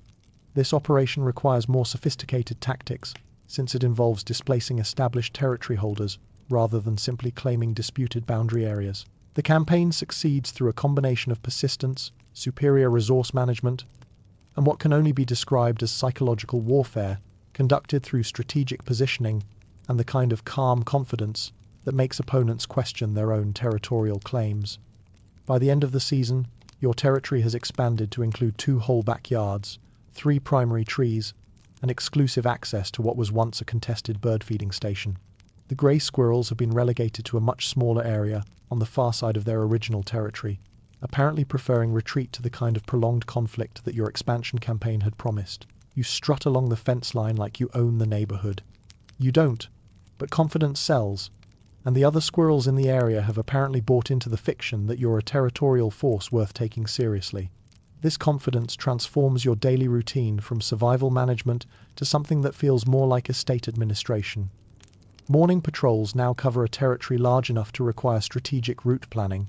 This operation requires more sophisticated tactics, since it involves displacing established territory holders rather than simply claiming disputed boundary areas. The campaign succeeds through a combination of persistence, superior resource management, and what can only be described as psychological warfare conducted through strategic positioning and the kind of calm confidence that makes opponents question their own territorial claims. By the end of the season, your territory has expanded to include 2 whole backyards, 3 primary trees, and exclusive access to what was once a contested bird feeding station. The grey squirrels have been relegated to a much smaller area on the far side of their original territory, apparently preferring retreat to the kind of prolonged conflict that your expansion campaign had promised. You strut along the fence line like you own the neighborhood. You don't, but confidence sells, and the other squirrels in the area have apparently bought into the fiction that you're a territorial force worth taking seriously. This confidence transforms your daily routine from survival management to something that feels more like estate administration. Morning patrols now cover a territory large enough to require strategic route planning.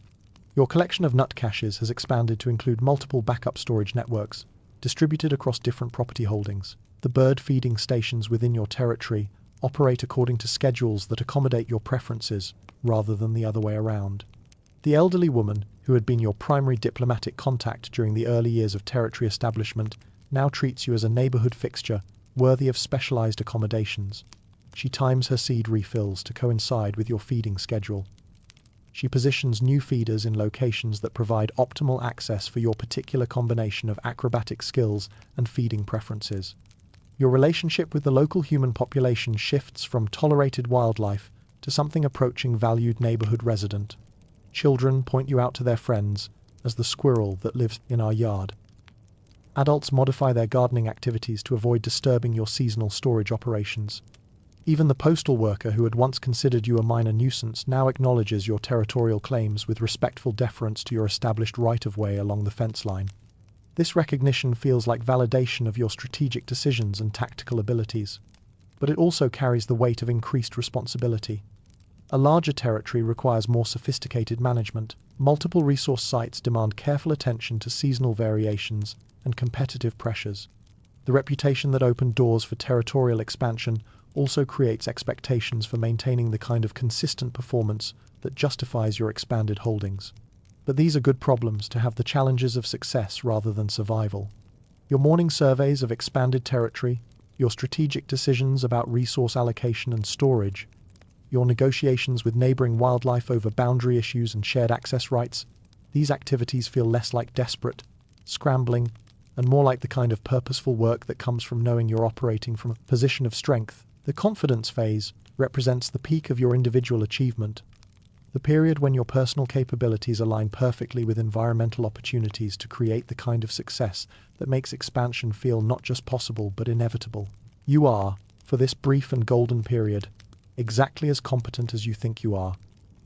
Your collection of nut caches has expanded to include multiple backup storage networks, distributed across different property holdings. The bird feeding stations within your territory operate according to schedules that accommodate your preferences, rather than the other way around. The elderly woman, who had been your primary diplomatic contact during the early years of territory establishment, now treats you as a neighborhood fixture, worthy of specialized accommodations. She times her seed refills to coincide with your feeding schedule. She positions new feeders in locations that provide optimal access for your particular combination of acrobatic skills and feeding preferences. Your relationship with the local human population shifts from tolerated wildlife to something approaching valued neighborhood resident. Children point you out to their friends as the squirrel that lives in our yard. Adults modify their gardening activities to avoid disturbing your seasonal storage operations. Even the postal worker who had once considered you a minor nuisance now acknowledges your territorial claims with respectful deference to your established right-of-way along the fence line. This recognition feels like validation of your strategic decisions and tactical abilities, but it also carries the weight of increased responsibility. A larger territory requires more sophisticated management. Multiple resource sites demand careful attention to seasonal variations and competitive pressures. The reputation that opened doors for territorial expansion also creates expectations for maintaining the kind of consistent performance that justifies your expanded holdings. But these are good problems to have the challenges of success rather than survival. Your morning surveys of expanded territory, your strategic decisions about resource allocation and storage, your negotiations with neighboring wildlife over boundary issues and shared access rights, these activities feel less like desperate, scrambling, and more like the kind of purposeful work that comes from knowing you're operating from a position of strength. The confidence phase represents the peak of your individual achievement, the period when your personal capabilities align perfectly with environmental opportunities to create the kind of success that makes expansion feel not just possible but inevitable. You are, for this brief and golden period, exactly as competent as you think you are.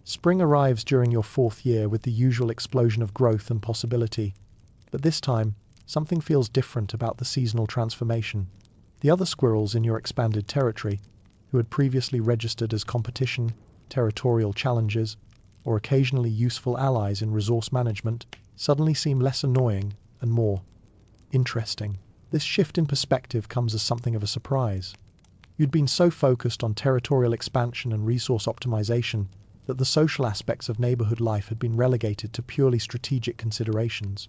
Spring arrives during your 4th year with the usual explosion of growth and possibility, but this time, something feels different about the seasonal transformation. The other squirrels in your expanded territory, who had previously registered as competition, territorial challenges, or occasionally useful allies in resource management, suddenly seem less annoying and more interesting. This shift in perspective comes as something of a surprise. You'd been so focused on territorial expansion and resource optimization that the social aspects of neighborhood life had been relegated to purely strategic considerations.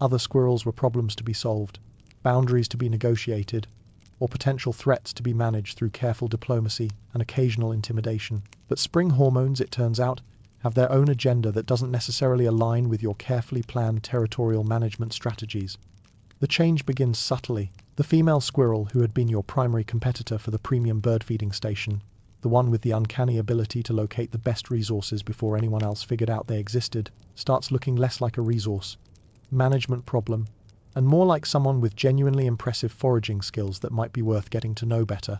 Other squirrels were problems to be solved, boundaries to be negotiated, or potential threats to be managed through careful diplomacy and occasional intimidation. But spring hormones, it turns out, have their own agenda that doesn't necessarily align with your carefully planned territorial management strategies. The change begins subtly. The female squirrel, who had been your primary competitor for the premium bird feeding station, the one with the uncanny ability to locate the best resources before anyone else figured out they existed, starts looking less like a resource management problem and more like someone with genuinely impressive foraging skills that might be worth getting to know better.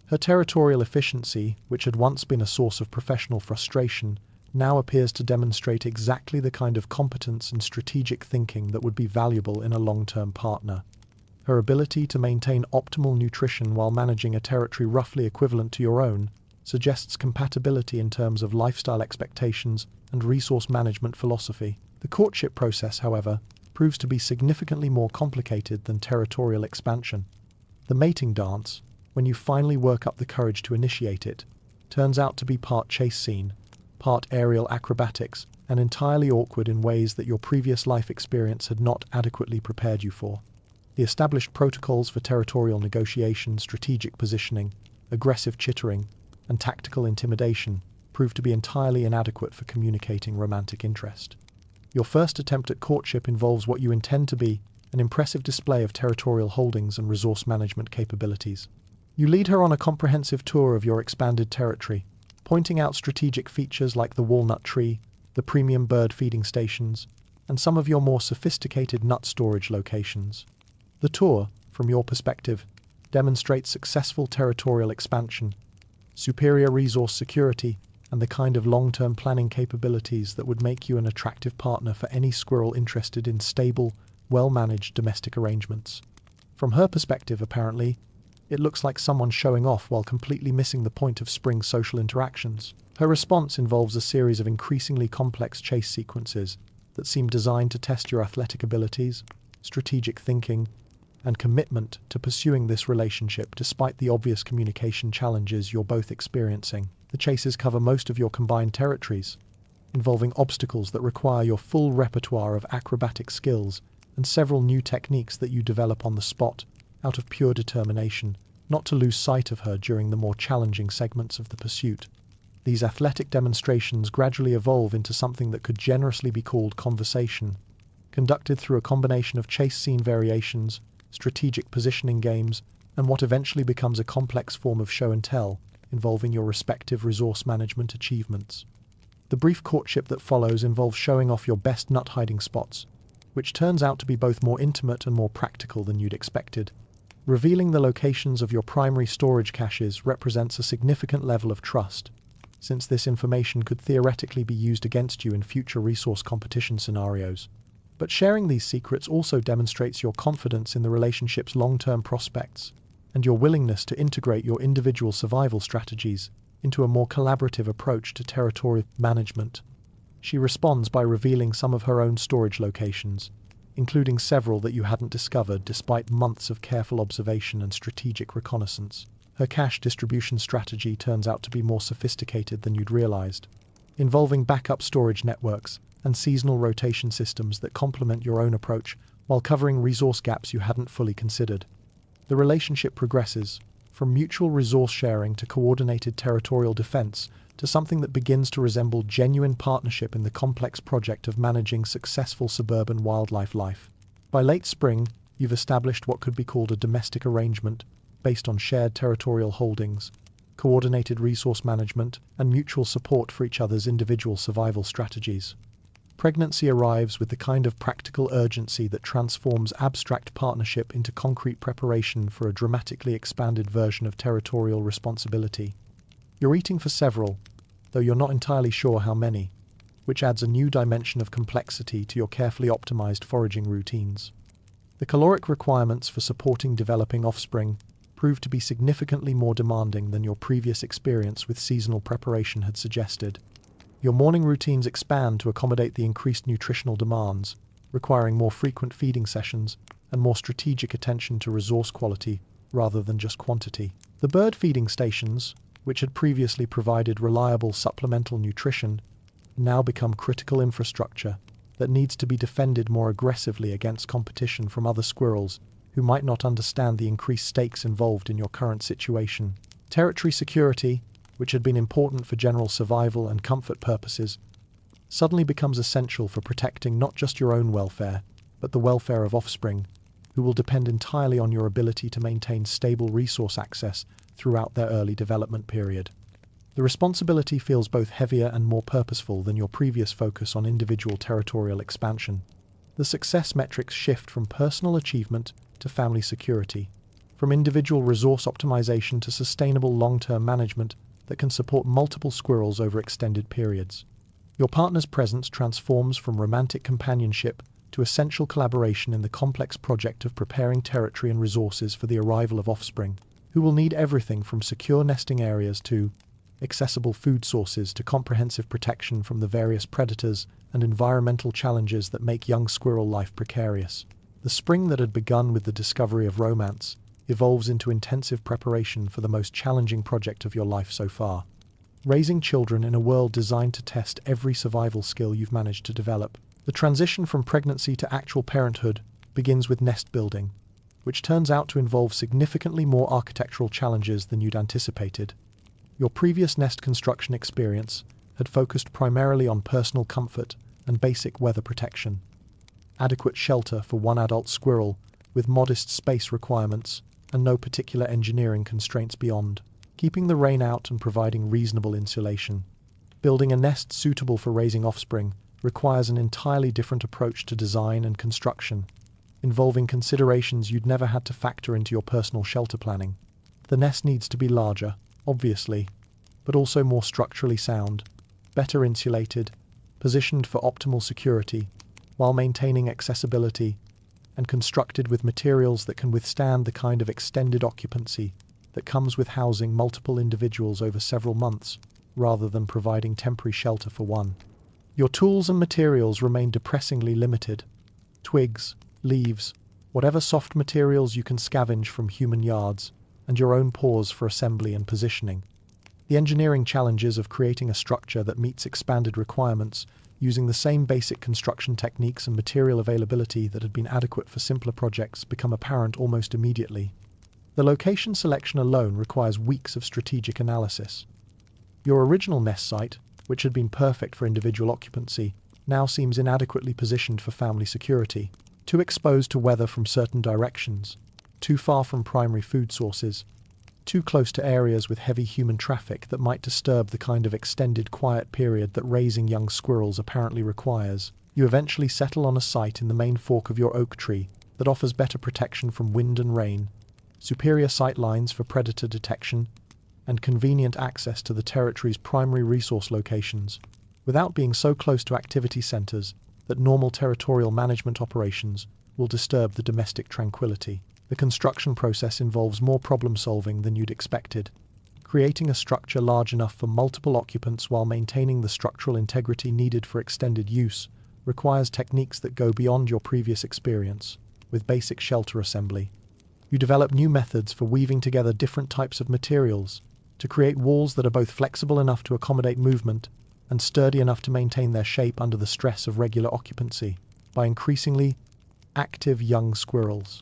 Her territorial efficiency, which had once been a source of professional frustration, now appears to demonstrate exactly the kind of competence and strategic thinking that would be valuable in a long-term partner. Her ability to maintain optimal nutrition while managing a territory roughly equivalent to your own suggests compatibility in terms of lifestyle expectations and resource management philosophy. The courtship process, however, proves to be significantly more complicated than territorial expansion. The mating dance, when you finally work up the courage to initiate it, turns out to be part chase scene, part aerial acrobatics, and entirely awkward in ways that your previous life experience had not adequately prepared you for. The established protocols for territorial negotiation, strategic positioning, aggressive chittering, and tactical intimidation prove to be entirely inadequate for communicating romantic interest. Your first attempt at courtship involves what you intend to be an impressive display of territorial holdings and resource management capabilities. You lead her on a comprehensive tour of your expanded territory, pointing out strategic features like the walnut tree, the premium bird feeding stations, and some of your more sophisticated nut storage locations. The tour, from your perspective, demonstrates successful territorial expansion, superior resource security, and the kind of long-term planning capabilities that would make you an attractive partner for any squirrel interested in stable, well-managed domestic arrangements. From her perspective, apparently, it looks like someone showing off while completely missing the point of spring's social interactions. Her response involves a series of increasingly complex chase sequences that seem designed to test your athletic abilities, strategic thinking, and commitment to pursuing this relationship despite the obvious communication challenges you're both experiencing. The chases cover most of your combined territories, involving obstacles that require your full repertoire of acrobatic skills and several new techniques that you develop on the spot out of pure determination not to lose sight of her during the more challenging segments of the pursuit. These athletic demonstrations gradually evolve into something that could generously be called conversation, conducted through a combination of chase scene variations, strategic positioning games, and what eventually becomes a complex form of show and tell, involving your respective resource management achievements. The brief courtship that follows involves showing off your best nut hiding spots, which turns out to be both more intimate and more practical than you'd expected. Revealing the locations of your primary storage caches represents a significant level of trust, since this information could theoretically be used against you in future resource competition scenarios. But sharing these secrets also demonstrates your confidence in the relationship's long-term prospects and your willingness to integrate your individual survival strategies into a more collaborative approach to territorial management. She responds by revealing some of her own storage locations, including several that you hadn't discovered despite months of careful observation and strategic reconnaissance. Her cache distribution strategy turns out to be more sophisticated than you'd realized, involving backup storage networks and seasonal rotation systems that complement your own approach while covering resource gaps you hadn't fully considered. The relationship progresses from mutual resource sharing to coordinated territorial defense to something that begins to resemble genuine partnership in the complex project of managing successful suburban wildlife life. By late spring, you've established what could be called a domestic arrangement based on shared territorial holdings, coordinated resource management, and mutual support for each other's individual survival strategies. Pregnancy arrives with the kind of practical urgency that transforms abstract partnership into concrete preparation for a dramatically expanded version of territorial responsibility. You're eating for several, though you're not entirely sure how many, which adds a new dimension of complexity to your carefully optimized foraging routines. The caloric requirements for supporting developing offspring prove to be significantly more demanding than your previous experience with seasonal preparation had suggested. Your morning routines expand to accommodate the increased nutritional demands, requiring more frequent feeding sessions and more strategic attention to resource quality rather than just quantity. The bird feeding stations, which had previously provided reliable supplemental nutrition, now become critical infrastructure that needs to be defended more aggressively against competition from other squirrels who might not understand the increased stakes involved in your current situation. Territory security, which had been important for general survival and comfort purposes, suddenly becomes essential for protecting not just your own welfare, but the welfare of offspring, who will depend entirely on your ability to maintain stable resource access throughout their early development period. The responsibility feels both heavier and more purposeful than your previous focus on individual territorial expansion. The success metrics shift from personal achievement to family security, from individual resource optimization to sustainable long-term management that can support multiple squirrels over extended periods. Your partner's presence transforms from romantic companionship to essential collaboration in the complex project of preparing territory and resources for the arrival of offspring, who will need everything from secure nesting areas to accessible food sources to comprehensive protection from the various predators and environmental challenges that make young squirrel life precarious. The spring that had begun with the discovery of romance evolves into intensive preparation for the most challenging project of your life so far. raising children in a world designed to test every survival skill you've managed to develop. The transition from pregnancy to actual parenthood begins with nest building, which turns out to involve significantly more architectural challenges than you'd anticipated. Your previous nest construction experience had focused primarily on personal comfort and basic weather protection. Adequate shelter for one adult squirrel, with modest space requirements and no particular engineering constraints beyond, keeping the rain out and providing reasonable insulation. Building a nest suitable for raising offspring requires an entirely different approach to design and construction, involving considerations you'd never had to factor into your personal shelter planning. The nest needs to be larger, obviously, but also more structurally sound, better insulated, positioned for optimal security, while maintaining accessibility, and constructed with materials that can withstand the kind of extended occupancy that comes with housing multiple individuals over several months, rather than providing temporary shelter for one. Your tools and materials remain depressingly limited. Twigs, leaves, whatever soft materials you can scavenge from human yards, and your own paws for assembly and positioning. The engineering challenges of creating a structure that meets expanded requirements using the same basic construction techniques and material availability that had been adequate for simpler projects become apparent almost immediately. The location selection alone requires weeks of strategic analysis. Your original nest site, which had been perfect for individual occupancy, now seems inadequately positioned for family security, too exposed to weather from certain directions, too far from primary food sources, too close to areas with heavy human traffic that might disturb the kind of extended quiet period that raising young squirrels apparently requires. You eventually settle on a site in the main fork of your oak tree that offers better protection from wind and rain, superior sight lines for predator detection, and convenient access to the territory's primary resource locations, without being so close to activity centers that normal territorial management operations will disturb the domestic tranquility. The construction process involves more problem-solving than you'd expected. Creating a structure large enough for multiple occupants while maintaining the structural integrity needed for extended use requires techniques that go beyond your previous experience with basic shelter assembly. You develop new methods for weaving together different types of materials to create walls that are both flexible enough to accommodate movement and sturdy enough to maintain their shape under the stress of regular occupancy by increasingly active young squirrels.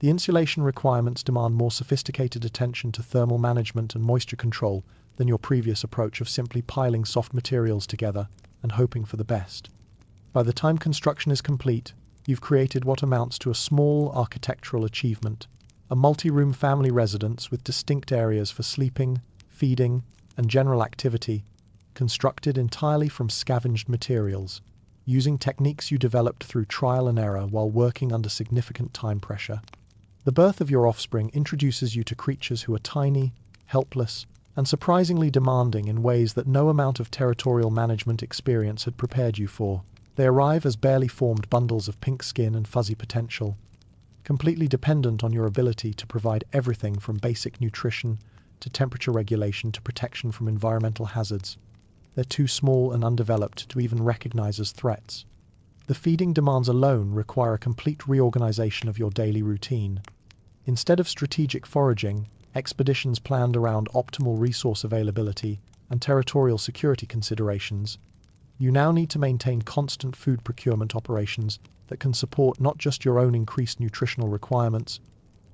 The insulation requirements demand more sophisticated attention to thermal management and moisture control than your previous approach of simply piling soft materials together and hoping for the best. By the time construction is complete, you've created what amounts to a small architectural achievement, a multi-room family residence with distinct areas for sleeping, feeding, and general activity, constructed entirely from scavenged materials, using techniques you developed through trial and error while working under significant time pressure. The birth of your offspring introduces you to creatures who are tiny, helpless, and surprisingly demanding in ways that no amount of territorial management experience had prepared you for. They arrive as barely formed bundles of pink skin and fuzzy potential, completely dependent on your ability to provide everything from basic nutrition to temperature regulation to protection from environmental hazards. They're too small and undeveloped to even recognize as threats. The feeding demands alone require a complete reorganization of your daily routine. Instead of strategic foraging, expeditions planned around optimal resource availability and territorial security considerations, you now need to maintain constant food procurement operations that can support not just your own increased nutritional requirements,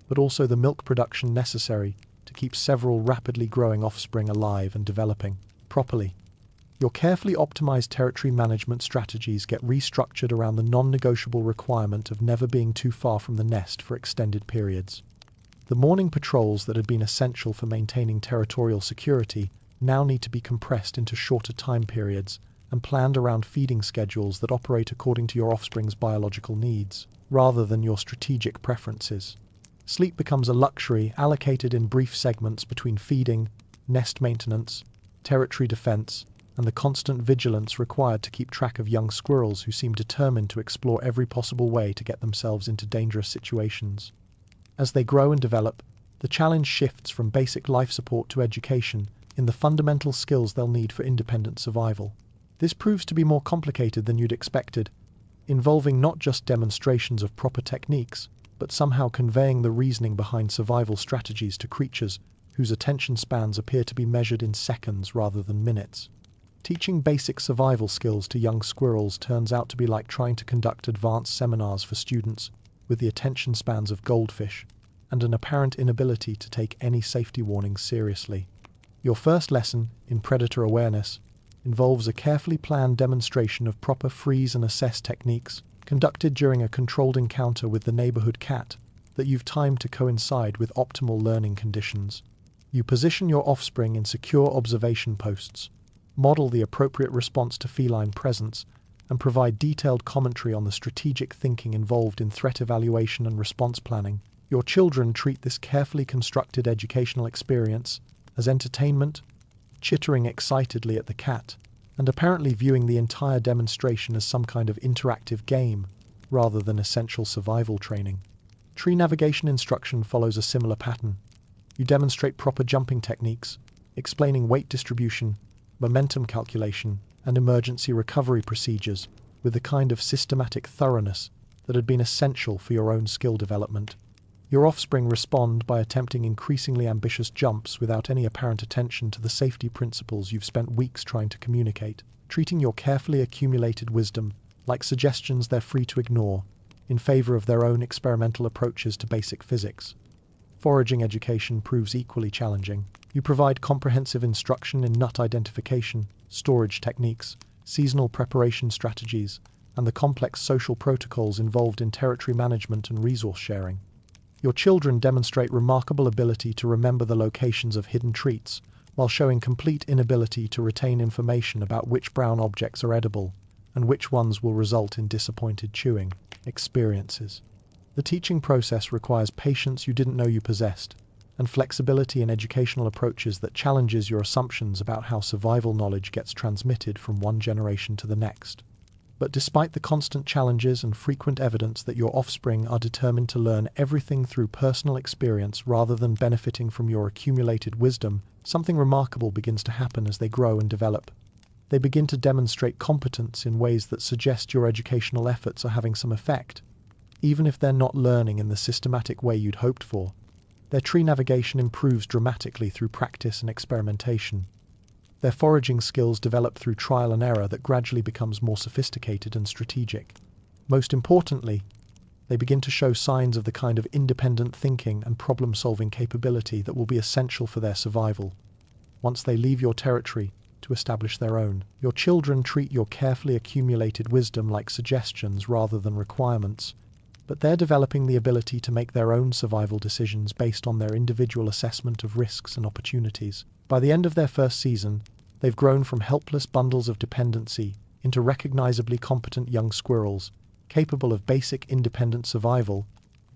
but also the milk production necessary to keep several rapidly growing offspring alive and developing properly. Your carefully optimized territory management strategies get restructured around the non-negotiable requirement of never being too far from the nest for extended periods. The morning patrols that had been essential for maintaining territorial security now need to be compressed into shorter time periods and planned around feeding schedules that operate according to your offspring's biological needs, rather than your strategic preferences. Sleep becomes a luxury allocated in brief segments between feeding, nest maintenance, territory defense, and the constant vigilance required to keep track of young squirrels who seem determined to explore every possible way to get themselves into dangerous situations. As they grow and develop, the challenge shifts from basic life support to education in the fundamental skills they'll need for independent survival. This proves to be more complicated than you'd expected, involving not just demonstrations of proper techniques, but somehow conveying the reasoning behind survival strategies to creatures whose attention spans appear to be measured in seconds rather than minutes. Teaching basic survival skills to young squirrels turns out to be like trying to conduct advanced seminars for students with the attention spans of goldfish and an apparent inability to take any safety warnings seriously. Your first lesson in predator awareness involves a carefully planned demonstration of proper freeze and assess techniques conducted during a controlled encounter with the neighborhood cat that you've timed to coincide with optimal learning conditions. You position your offspring in secure observation posts, model the appropriate response to feline presence, and provide detailed commentary on the strategic thinking involved in threat evaluation and response planning. Your children treat this carefully constructed educational experience as entertainment, chittering excitedly at the cat, and apparently viewing the entire demonstration as some kind of interactive game rather than essential survival training. Tree navigation instruction follows a similar pattern. You demonstrate proper jumping techniques, explaining weight distribution, momentum calculation, and emergency recovery procedures with the kind of systematic thoroughness that had been essential for your own skill development. Your offspring respond by attempting increasingly ambitious jumps without any apparent attention to the safety principles you've spent weeks trying to communicate, treating your carefully accumulated wisdom like suggestions they're free to ignore in favor of their own experimental approaches to basic physics. Foraging education proves equally challenging. You provide comprehensive instruction in nut identification, storage techniques, seasonal preparation strategies, and the complex social protocols involved in territory management and resource sharing. Your children demonstrate remarkable ability to remember the locations of hidden treats, while showing complete inability to retain information about which brown objects are edible and which ones will result in disappointed chewing experiences. The teaching process requires patience you didn't know you possessed, and flexibility in educational approaches that challenges your assumptions about how survival knowledge gets transmitted from one generation to the next. But despite the constant challenges and frequent evidence that your offspring are determined to learn everything through personal experience rather than benefiting from your accumulated wisdom, something remarkable begins to happen as they grow and develop. They begin to demonstrate competence in ways that suggest your educational efforts are having some effect, even if they're not learning in the systematic way you'd hoped for. Their tree navigation improves dramatically through practice and experimentation. Their foraging skills develop through trial and error that gradually becomes more sophisticated and strategic. Most importantly, they begin to show signs of the kind of independent thinking and problem-solving capability that will be essential for their survival once they leave your territory to establish their own. Your children treat your carefully accumulated wisdom like suggestions rather than requirements, but they're developing the ability to make their own survival decisions based on their individual assessment of risks and opportunities. By the end of their first season, they've grown from helpless bundles of dependency into recognizably competent young squirrels, capable of basic independent survival,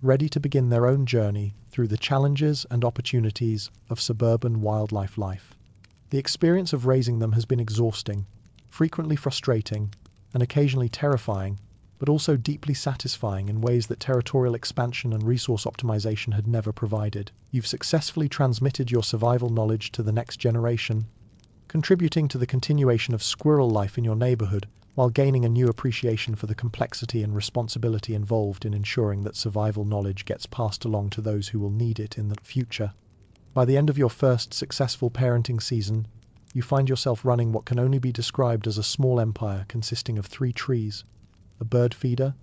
ready to begin their own journey through the challenges and opportunities of suburban wildlife life. The experience of raising them has been exhausting, frequently frustrating, and occasionally terrifying, but also deeply satisfying in ways that territorial expansion and resource optimization had never provided. You've successfully transmitted your survival knowledge to the next generation, contributing to the continuation of squirrel life in your neighborhood, while gaining a new appreciation for the complexity and responsibility involved in ensuring that survival knowledge gets passed along to those who will need it in the future. By the end of your first successful parenting season, you find yourself running what can only be described as a small empire consisting of 3 trees, a bird feeder,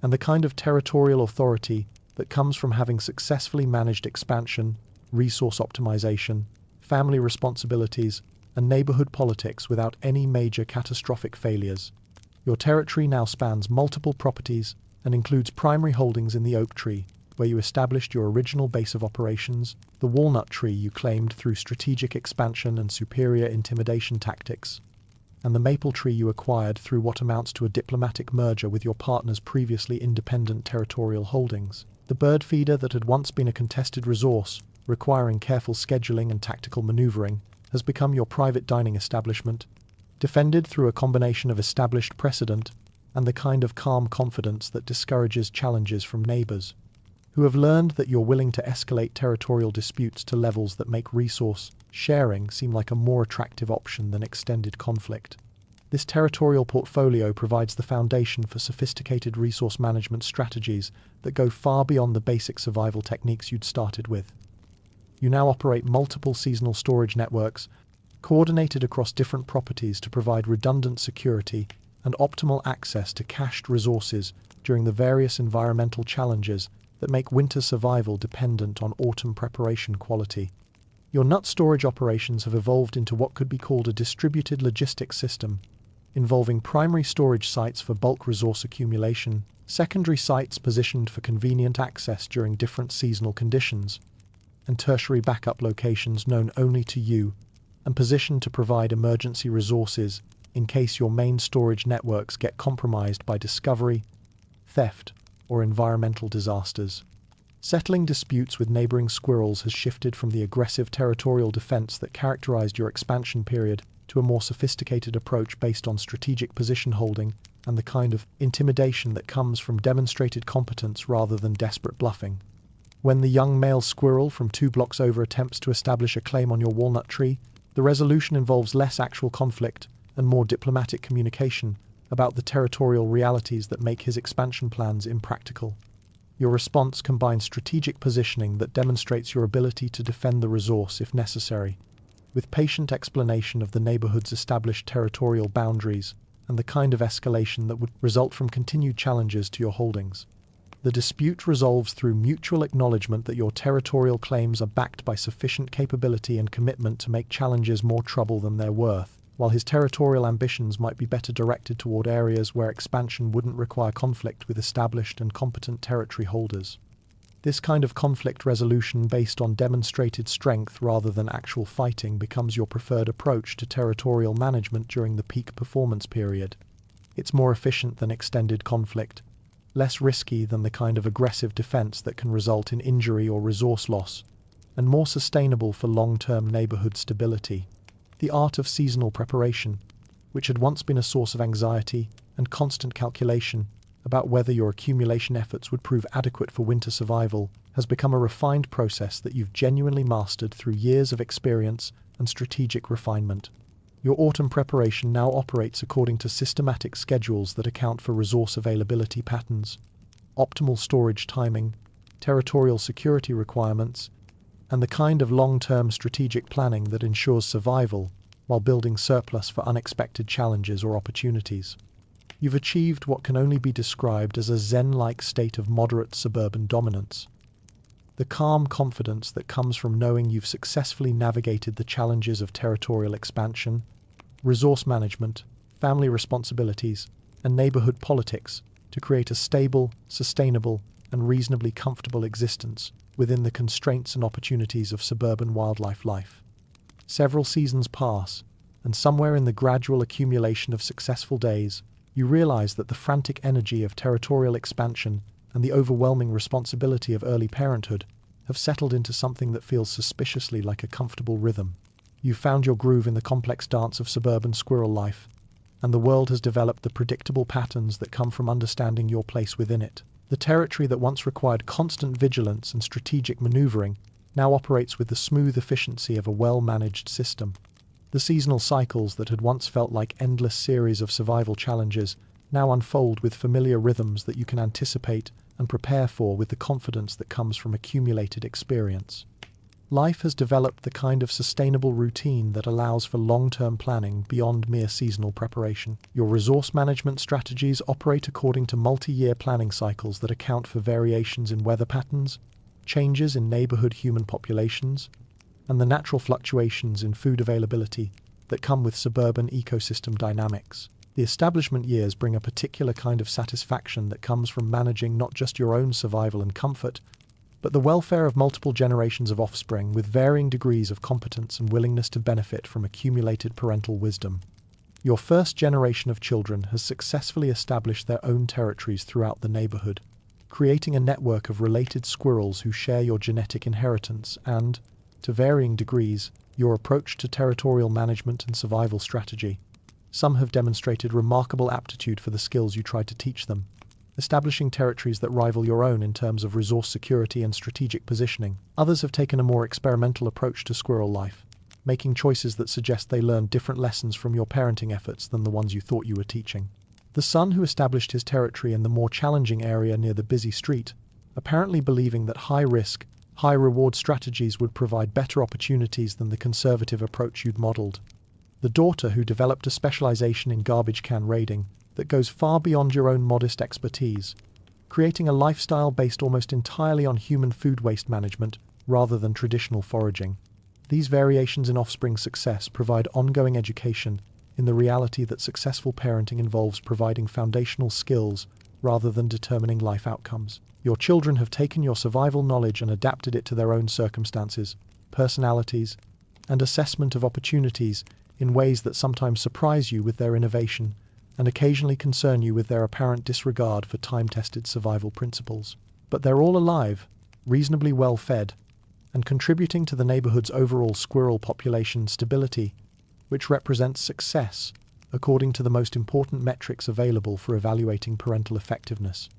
and the kind of territorial authority that comes from having successfully managed expansion, resource optimization, family responsibilities, and neighborhood politics without any major catastrophic failures. Your territory now spans multiple properties and includes primary holdings in the oak tree, where you established your original base of operations, the walnut tree you claimed through strategic expansion and superior intimidation tactics, and the maple tree you acquired through what amounts to a diplomatic merger with your partner's previously independent territorial holdings. The bird feeder that had once been a contested resource, requiring careful scheduling and tactical maneuvering, has become your private dining establishment, defended through a combination of established precedent and the kind of calm confidence that discourages challenges from neighbors, who have learned that you're willing to escalate territorial disputes to levels that make resource sharing seem like a more attractive option than extended conflict. This territorial portfolio provides the foundation for sophisticated resource management strategies that go far beyond the basic survival techniques you'd started with. You now operate multiple seasonal storage networks, coordinated across different properties to provide redundant security and optimal access to cached resources during the various environmental challenges that make winter survival dependent on autumn preparation quality. Your nut storage operations have evolved into what could be called a distributed logistics system, involving primary storage sites for bulk resource accumulation, secondary sites positioned for convenient access during different seasonal conditions, and tertiary backup locations known only to you and positioned to provide emergency resources in case your main storage networks get compromised by discovery, theft, or environmental disasters. Settling disputes with neighboring squirrels has shifted from the aggressive territorial defense that characterized your expansion period to a more sophisticated approach based on strategic position holding and the kind of intimidation that comes from demonstrated competence rather than desperate bluffing. When the young male squirrel from 2 blocks over attempts to establish a claim on your walnut tree, the resolution involves less actual conflict and more diplomatic communication about the territorial realities that make his expansion plans impractical. Your response combines strategic positioning that demonstrates your ability to defend the resource if necessary, with patient explanation of the neighborhood's established territorial boundaries and the kind of escalation that would result from continued challenges to your holdings. The dispute resolves through mutual acknowledgement that your territorial claims are backed by sufficient capability and commitment to make challenges more trouble than they're worth, while his territorial ambitions might be better directed toward areas where expansion wouldn't require conflict with established and competent territory holders. This kind of conflict resolution based on demonstrated strength rather than actual fighting becomes your preferred approach to territorial management during the peak performance period. It's more efficient than extended conflict, less risky than the kind of aggressive defense that can result in injury or resource loss, and more sustainable for long-term neighborhood stability. The art of seasonal preparation, which had once been a source of anxiety and constant calculation about whether your accumulation efforts would prove adequate for winter survival, has become a refined process that you've genuinely mastered through years of experience and strategic refinement. Your autumn preparation now operates according to systematic schedules that account for resource availability patterns, optimal storage timing, territorial security requirements, and the kind of long-term strategic planning that ensures survival while building surplus for unexpected challenges or opportunities. You've achieved what can only be described as a Zen-like state of moderate suburban dominance. The calm confidence that comes from knowing you've successfully navigated the challenges of territorial expansion, resource management, family responsibilities, and neighborhood politics to create a stable, sustainable, and reasonably comfortable existence within the constraints and opportunities of suburban wildlife life. Several seasons pass, and somewhere in the gradual accumulation of successful days, you realize that the frantic energy of territorial expansion and the overwhelming responsibility of early parenthood have settled into something that feels suspiciously like a comfortable rhythm. You've found your groove in the complex dance of suburban squirrel life, and the world has developed the predictable patterns that come from understanding your place within it. The territory that once required constant vigilance and strategic maneuvering now operates with the smooth efficiency of a well-managed system. The seasonal cycles that had once felt like endless series of survival challenges now unfold with familiar rhythms that you can anticipate and prepare for with the confidence that comes from accumulated experience. Life has developed the kind of sustainable routine that allows for long-term planning beyond mere seasonal preparation. Your resource management strategies operate according to multi-year planning cycles that account for variations in weather patterns, changes in neighborhood human populations, and the natural fluctuations in food availability that come with suburban ecosystem dynamics. The establishment years bring a particular kind of satisfaction that comes from managing not just your own survival and comfort, but the welfare of multiple generations of offspring with varying degrees of competence and willingness to benefit from accumulated parental wisdom. Your first generation of children has successfully established their own territories throughout the neighborhood, creating a network of related squirrels who share your genetic inheritance and, to varying degrees, your approach to territorial management and survival strategy. Some have demonstrated remarkable aptitude for the skills you tried to teach them, establishing territories that rival your own in terms of resource security and strategic positioning. Others have taken a more experimental approach to squirrel life, making choices that suggest they learned different lessons from your parenting efforts than the ones you thought you were teaching. The son who established his territory in the more challenging area near the busy street, apparently believing that high-risk, High-reward strategies would provide better opportunities than the conservative approach you'd modeled. The daughter who developed a specialization in garbage can raiding that goes far beyond your own modest expertise, creating a lifestyle based almost entirely on human food waste management rather than traditional foraging. These variations in offspring success provide ongoing education in the reality that successful parenting involves providing foundational skills rather than determining life outcomes. Your children have taken your survival knowledge and adapted it to their own circumstances, personalities, and assessment of opportunities in ways that sometimes surprise you with their innovation and occasionally concern you with their apparent disregard for time-tested survival principles. But they're all alive, reasonably well-fed, and contributing to the neighborhood's overall squirrel population stability, which represents success according to the most important metrics available for evaluating parental effectiveness.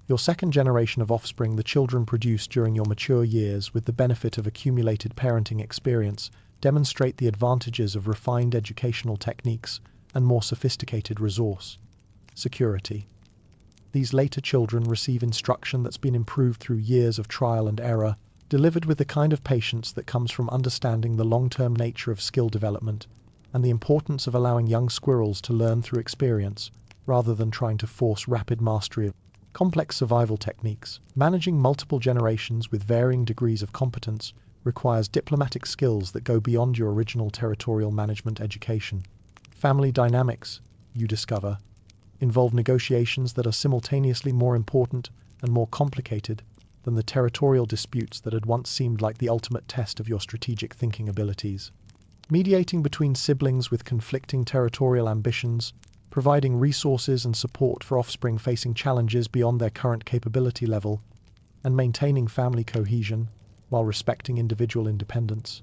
Your second generation of offspring, the children produced during your mature years with the benefit of accumulated parenting experience, demonstrate the advantages of refined educational techniques and more sophisticated resource security. These later children receive instruction that's been improved through years of trial and error, delivered with the kind of patience that comes from understanding the long-term nature of skill development and the importance of allowing young squirrels to learn through experience rather than trying to force rapid mastery of complex survival techniques. Managing multiple generations with varying degrees of competence requires diplomatic skills that go beyond your original territorial management education. Family dynamics, you discover, involve negotiations that are simultaneously more important and more complicated than the territorial disputes that had once seemed like the ultimate test of your strategic thinking abilities. Mediating between siblings with conflicting territorial ambitions, providing resources and support for offspring facing challenges beyond their current capability level, and maintaining family cohesion while respecting individual independence.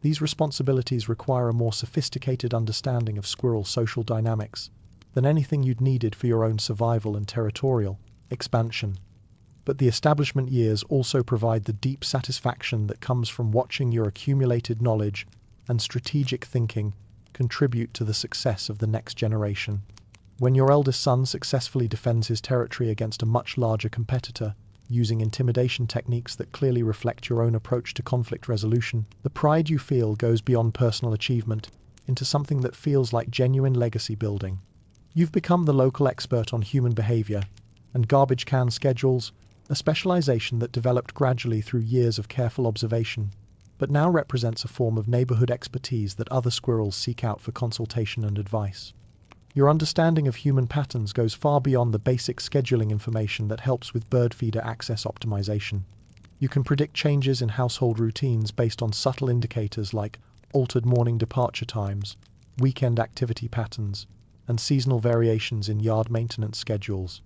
These responsibilities require a more sophisticated understanding of squirrel social dynamics than anything you'd needed for your own survival and territorial expansion. But the establishment years also provide the deep satisfaction that comes from watching your accumulated knowledge and strategic thinking contribute to the success of the next generation. When your eldest son successfully defends his territory against a much larger competitor, using intimidation techniques that clearly reflect your own approach to conflict resolution, the pride you feel goes beyond personal achievement into something that feels like genuine legacy building. You've become the local expert on human behavior and garbage can schedules, a specialization that developed gradually through years of careful observation, but now represents a form of neighborhood expertise that other squirrels seek out for consultation and advice. Your understanding of human patterns goes far beyond the basic scheduling information that helps with bird feeder access optimization. You can predict changes in household routines based on subtle indicators like altered morning departure times, weekend activity patterns, and seasonal variations in yard maintenance schedules.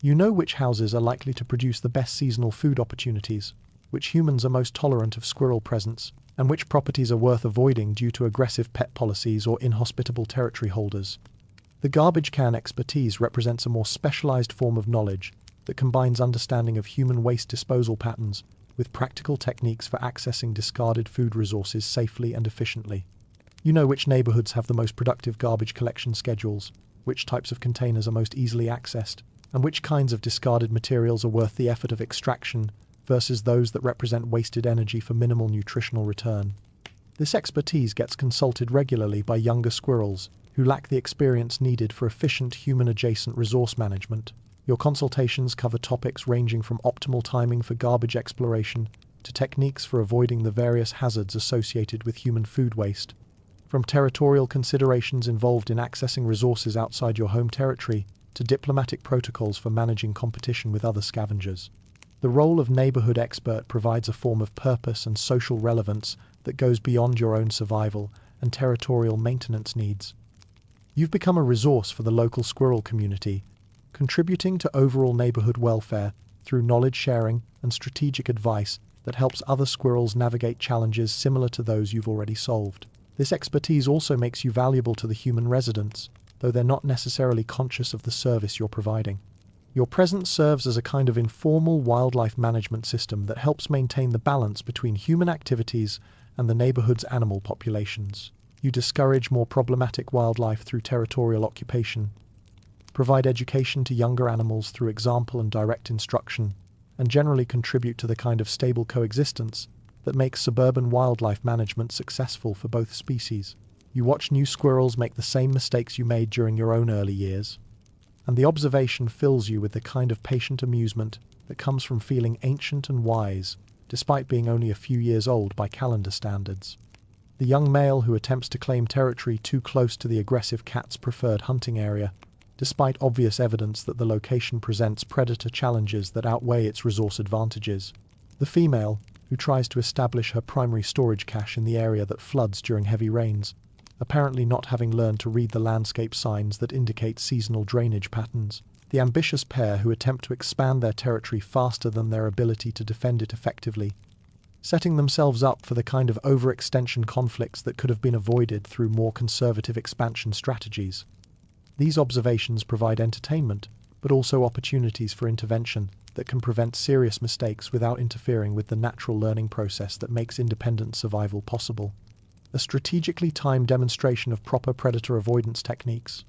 You know which houses are likely to produce the best seasonal food opportunities, which humans are most tolerant of squirrel presence, and which properties are worth avoiding due to aggressive pet policies or inhospitable territory holders. The garbage can expertise represents a more specialized form of knowledge that combines understanding of human waste disposal patterns with practical techniques for accessing discarded food resources safely and efficiently. You know which neighborhoods have the most productive garbage collection schedules, which types of containers are most easily accessed, and which kinds of discarded materials are worth the effort of extraction versus those that represent wasted energy for minimal nutritional return. This expertise gets consulted regularly by younger squirrels who lack the experience needed for efficient human-adjacent resource management. Your consultations cover topics ranging from optimal timing for garbage exploration to techniques for avoiding the various hazards associated with human food waste, from territorial considerations involved in accessing resources outside your home territory to diplomatic protocols for managing competition with other scavengers. The role of neighborhood expert provides a form of purpose and social relevance that goes beyond your own survival and territorial maintenance needs. You've become a resource for the local squirrel community, contributing to overall neighborhood welfare through knowledge sharing and strategic advice that helps other squirrels navigate challenges similar to those you've already solved. This expertise also makes you valuable to the human residents, though they're not necessarily conscious of the service you're providing. Your presence serves as a kind of informal wildlife management system that helps maintain the balance between human activities and the neighborhood's animal populations. You discourage more problematic wildlife through territorial occupation, provide education to younger animals through example and direct instruction, and generally contribute to the kind of stable coexistence that makes suburban wildlife management successful for both species. You watch new squirrels make the same mistakes you made during your own early years, and the observation fills you with the kind of patient amusement that comes from feeling ancient and wise, despite being only a few years old by calendar standards. The young male who attempts to claim territory too close to the aggressive cat's preferred hunting area, despite obvious evidence that the location presents predator challenges that outweigh its resource advantages. The female, who tries to establish her primary storage cache in the area that floods during heavy rains, apparently not having learned to read the landscape signs that indicate seasonal drainage patterns. The ambitious pair who attempt to expand their territory faster than their ability to defend it effectively, setting themselves up for the kind of overextension conflicts that could have been avoided through more conservative expansion strategies. These observations provide entertainment, but also opportunities for intervention that can prevent serious mistakes without interfering with the natural learning process that makes independent survival possible. A strategically timed demonstration of proper predator avoidance techniques.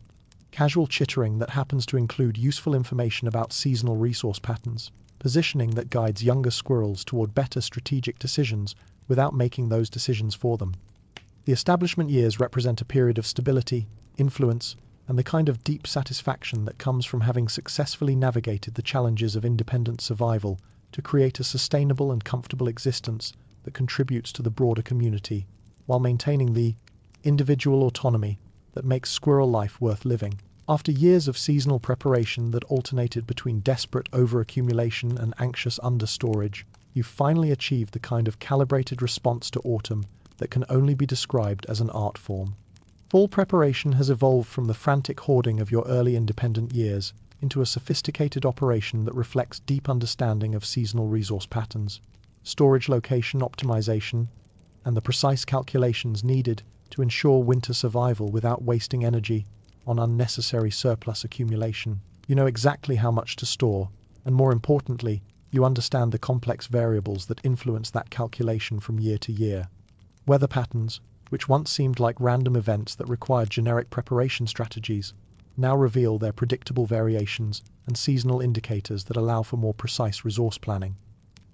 Casual chittering that happens to include useful information about seasonal resource patterns. Positioning that guides younger squirrels toward better strategic decisions without making those decisions for them. The establishment years represent a period of stability, influence, and the kind of deep satisfaction that comes from having successfully navigated the challenges of independent survival to create a sustainable and comfortable existence that contributes to the broader community, while maintaining the individual autonomy that makes squirrel life worth living. After years of seasonal preparation that alternated between desperate overaccumulation and anxious understorage, you finally achieved the kind of calibrated response to autumn that can only be described as an art form. Fall preparation has evolved from the frantic hoarding of your early independent years into a sophisticated operation that reflects deep understanding of seasonal resource patterns, storage location optimization, and the precise calculations needed to ensure winter survival without wasting energy on unnecessary surplus accumulation. You know exactly how much to store, and more importantly, you understand the complex variables that influence that calculation from year to year. Weather patterns, which once seemed like random events that required generic preparation strategies, now reveal their predictable variations and seasonal indicators that allow for more precise resource planning.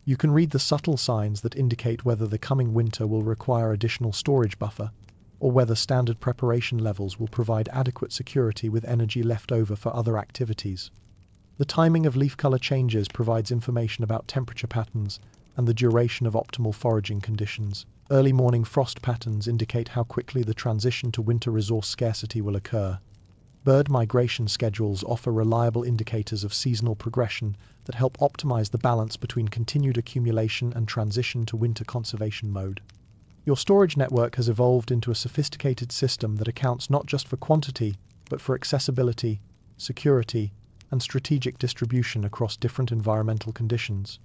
You can read the subtle signs that indicate whether the coming winter will require additional storage buffer, or whether standard preparation levels will provide adequate security with energy left over for other activities. The timing of leaf color changes provides information about temperature patterns and the duration of optimal foraging conditions. Early morning frost patterns indicate how quickly the transition to winter resource scarcity will occur. Bird migration schedules offer reliable indicators of seasonal progression that help optimize the balance between continued accumulation and transition to winter conservation mode. Your storage network has evolved into a sophisticated system that accounts not just for quantity, but for accessibility, security, and strategic distribution across different environmental conditions.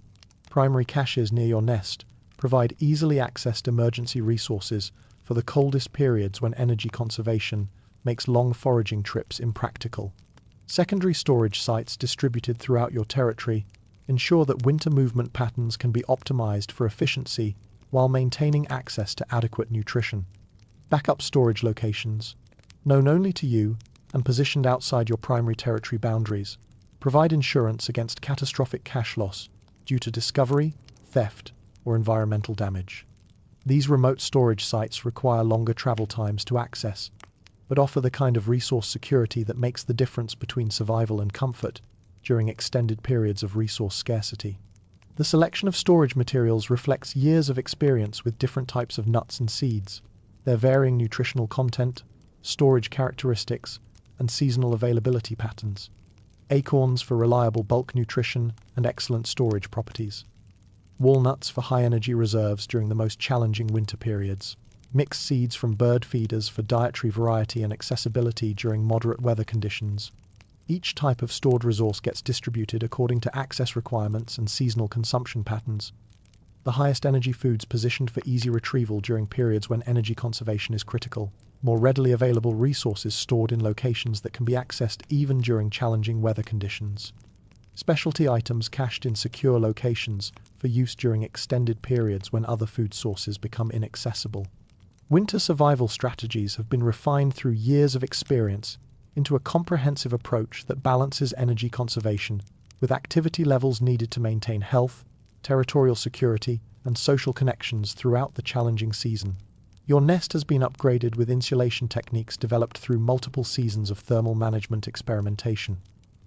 Primary caches near your nest provide easily accessed emergency resources for the coldest periods when energy conservation makes long foraging trips impractical. Secondary storage sites distributed throughout your territory ensure that winter movement patterns can be optimized for efficiency while maintaining access to adequate nutrition. Backup storage locations, known only to you and positioned outside your primary territory boundaries, provide insurance against catastrophic cache loss due to discovery, theft, or environmental damage. These remote storage sites require longer travel times to access, but offer the kind of resource security that makes the difference between survival and comfort during extended periods of resource scarcity. The selection of storage materials reflects years of experience with different types of nuts and seeds, their varying nutritional content, storage characteristics, and seasonal availability patterns. Acorns for reliable bulk nutrition and excellent storage properties. Walnuts for high-energy reserves during the most challenging winter periods. Mixed seeds from bird feeders for dietary variety and accessibility during moderate weather conditions. Each type of stored resource gets distributed according to access requirements and seasonal consumption patterns. The highest energy foods positioned for easy retrieval during periods when energy conservation is critical. More readily available resources stored in locations that can be accessed even during challenging weather conditions. Specialty items cached in secure locations for use during extended periods when other food sources become inaccessible. Winter survival strategies have been refined through years of experience into a comprehensive approach that balances energy conservation with activity levels needed to maintain health, territorial security, and social connections throughout the challenging season. Your nest has been upgraded with insulation techniques developed through multiple seasons of thermal management experimentation.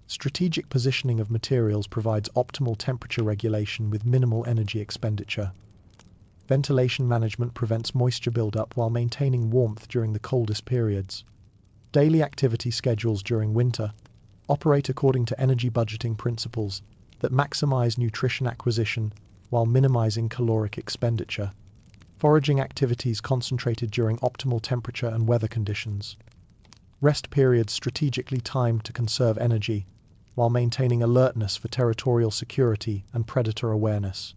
Strategic positioning of materials provides optimal temperature regulation with minimal energy expenditure. Ventilation management prevents moisture buildup while maintaining warmth during the coldest periods. Daily activity schedules during winter operate according to energy budgeting principles that maximize nutrition acquisition while minimizing caloric expenditure. Foraging activities concentrated during optimal temperature and weather conditions. Rest periods strategically timed to conserve energy while maintaining alertness for territorial security and predator awareness.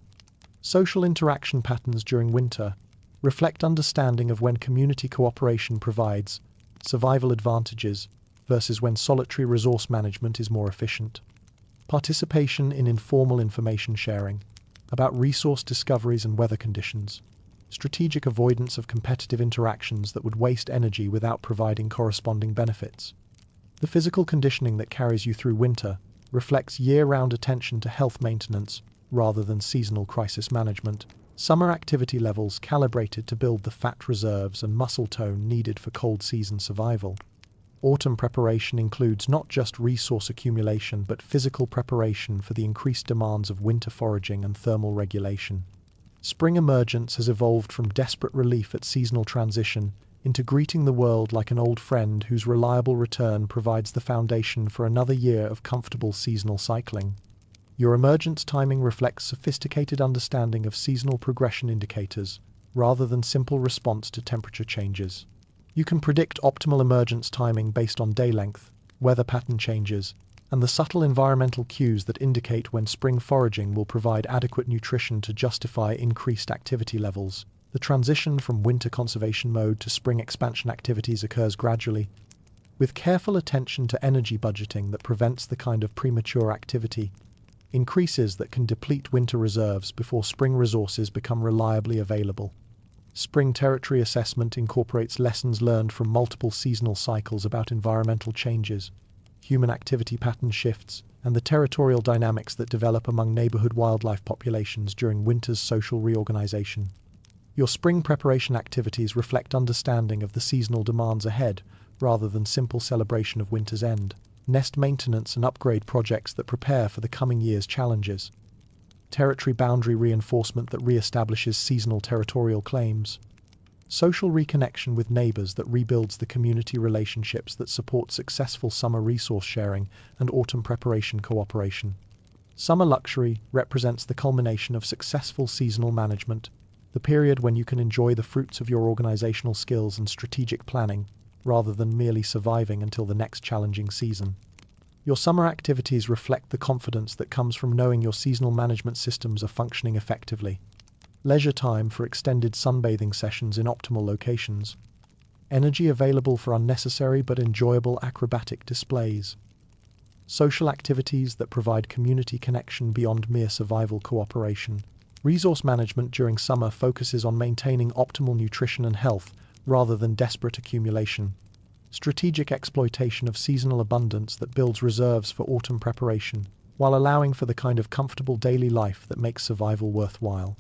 Social interaction patterns during winter reflect understanding of when community cooperation provides survival advantages versus when solitary resource management is more efficient. Participation in informal information sharing about resource discoveries and weather conditions. Strategic avoidance of competitive interactions that would waste energy without providing corresponding benefits. The physical conditioning that carries you through winter reflects year-round attention to health maintenance rather than seasonal crisis management. Summer activity levels calibrated to build the fat reserves and muscle tone needed for cold season survival. Autumn preparation includes not just resource accumulation but physical preparation for the increased demands of winter foraging and thermal regulation. Spring emergence has evolved from desperate relief at seasonal transition into greeting the world like an old friend whose reliable return provides the foundation for another year of comfortable seasonal cycling. Your emergence timing reflects sophisticated understanding of seasonal progression indicators rather than simple response to temperature changes. You can predict optimal emergence timing based on day length, weather pattern changes, and the subtle environmental cues that indicate when spring foraging will provide adequate nutrition to justify increased activity levels. The transition from winter conservation mode to spring expansion activities occurs gradually, with careful attention to energy budgeting that prevents the kind of premature activity increases that can deplete winter reserves before spring resources become reliably available. Spring territory assessment incorporates lessons learned from multiple seasonal cycles about environmental changes, human activity pattern shifts, and the territorial dynamics that develop among neighborhood wildlife populations during winter's social reorganization. Your spring preparation activities reflect understanding of the seasonal demands ahead, rather than simple celebration of winter's end. Nest maintenance and upgrade projects that prepare for the coming year's challenges. Territory boundary reinforcement that reestablishes seasonal territorial claims. Social reconnection with neighbors that rebuilds the community relationships that support successful summer resource sharing and autumn preparation cooperation. Summer luxury represents the culmination of successful seasonal management, the period when you can enjoy the fruits of your organizational skills and strategic planning, rather than merely surviving until the next challenging season. Your summer activities reflect the confidence that comes from knowing your seasonal management systems are functioning effectively. Leisure time for extended sunbathing sessions in optimal locations. Energy available for unnecessary but enjoyable acrobatic displays. Social activities that provide community connection beyond mere survival cooperation. Resource management during summer focuses on maintaining optimal nutrition and health rather than desperate accumulation. Strategic exploitation of seasonal abundance that builds reserves for autumn preparation, while allowing for the kind of comfortable daily life that makes survival worthwhile.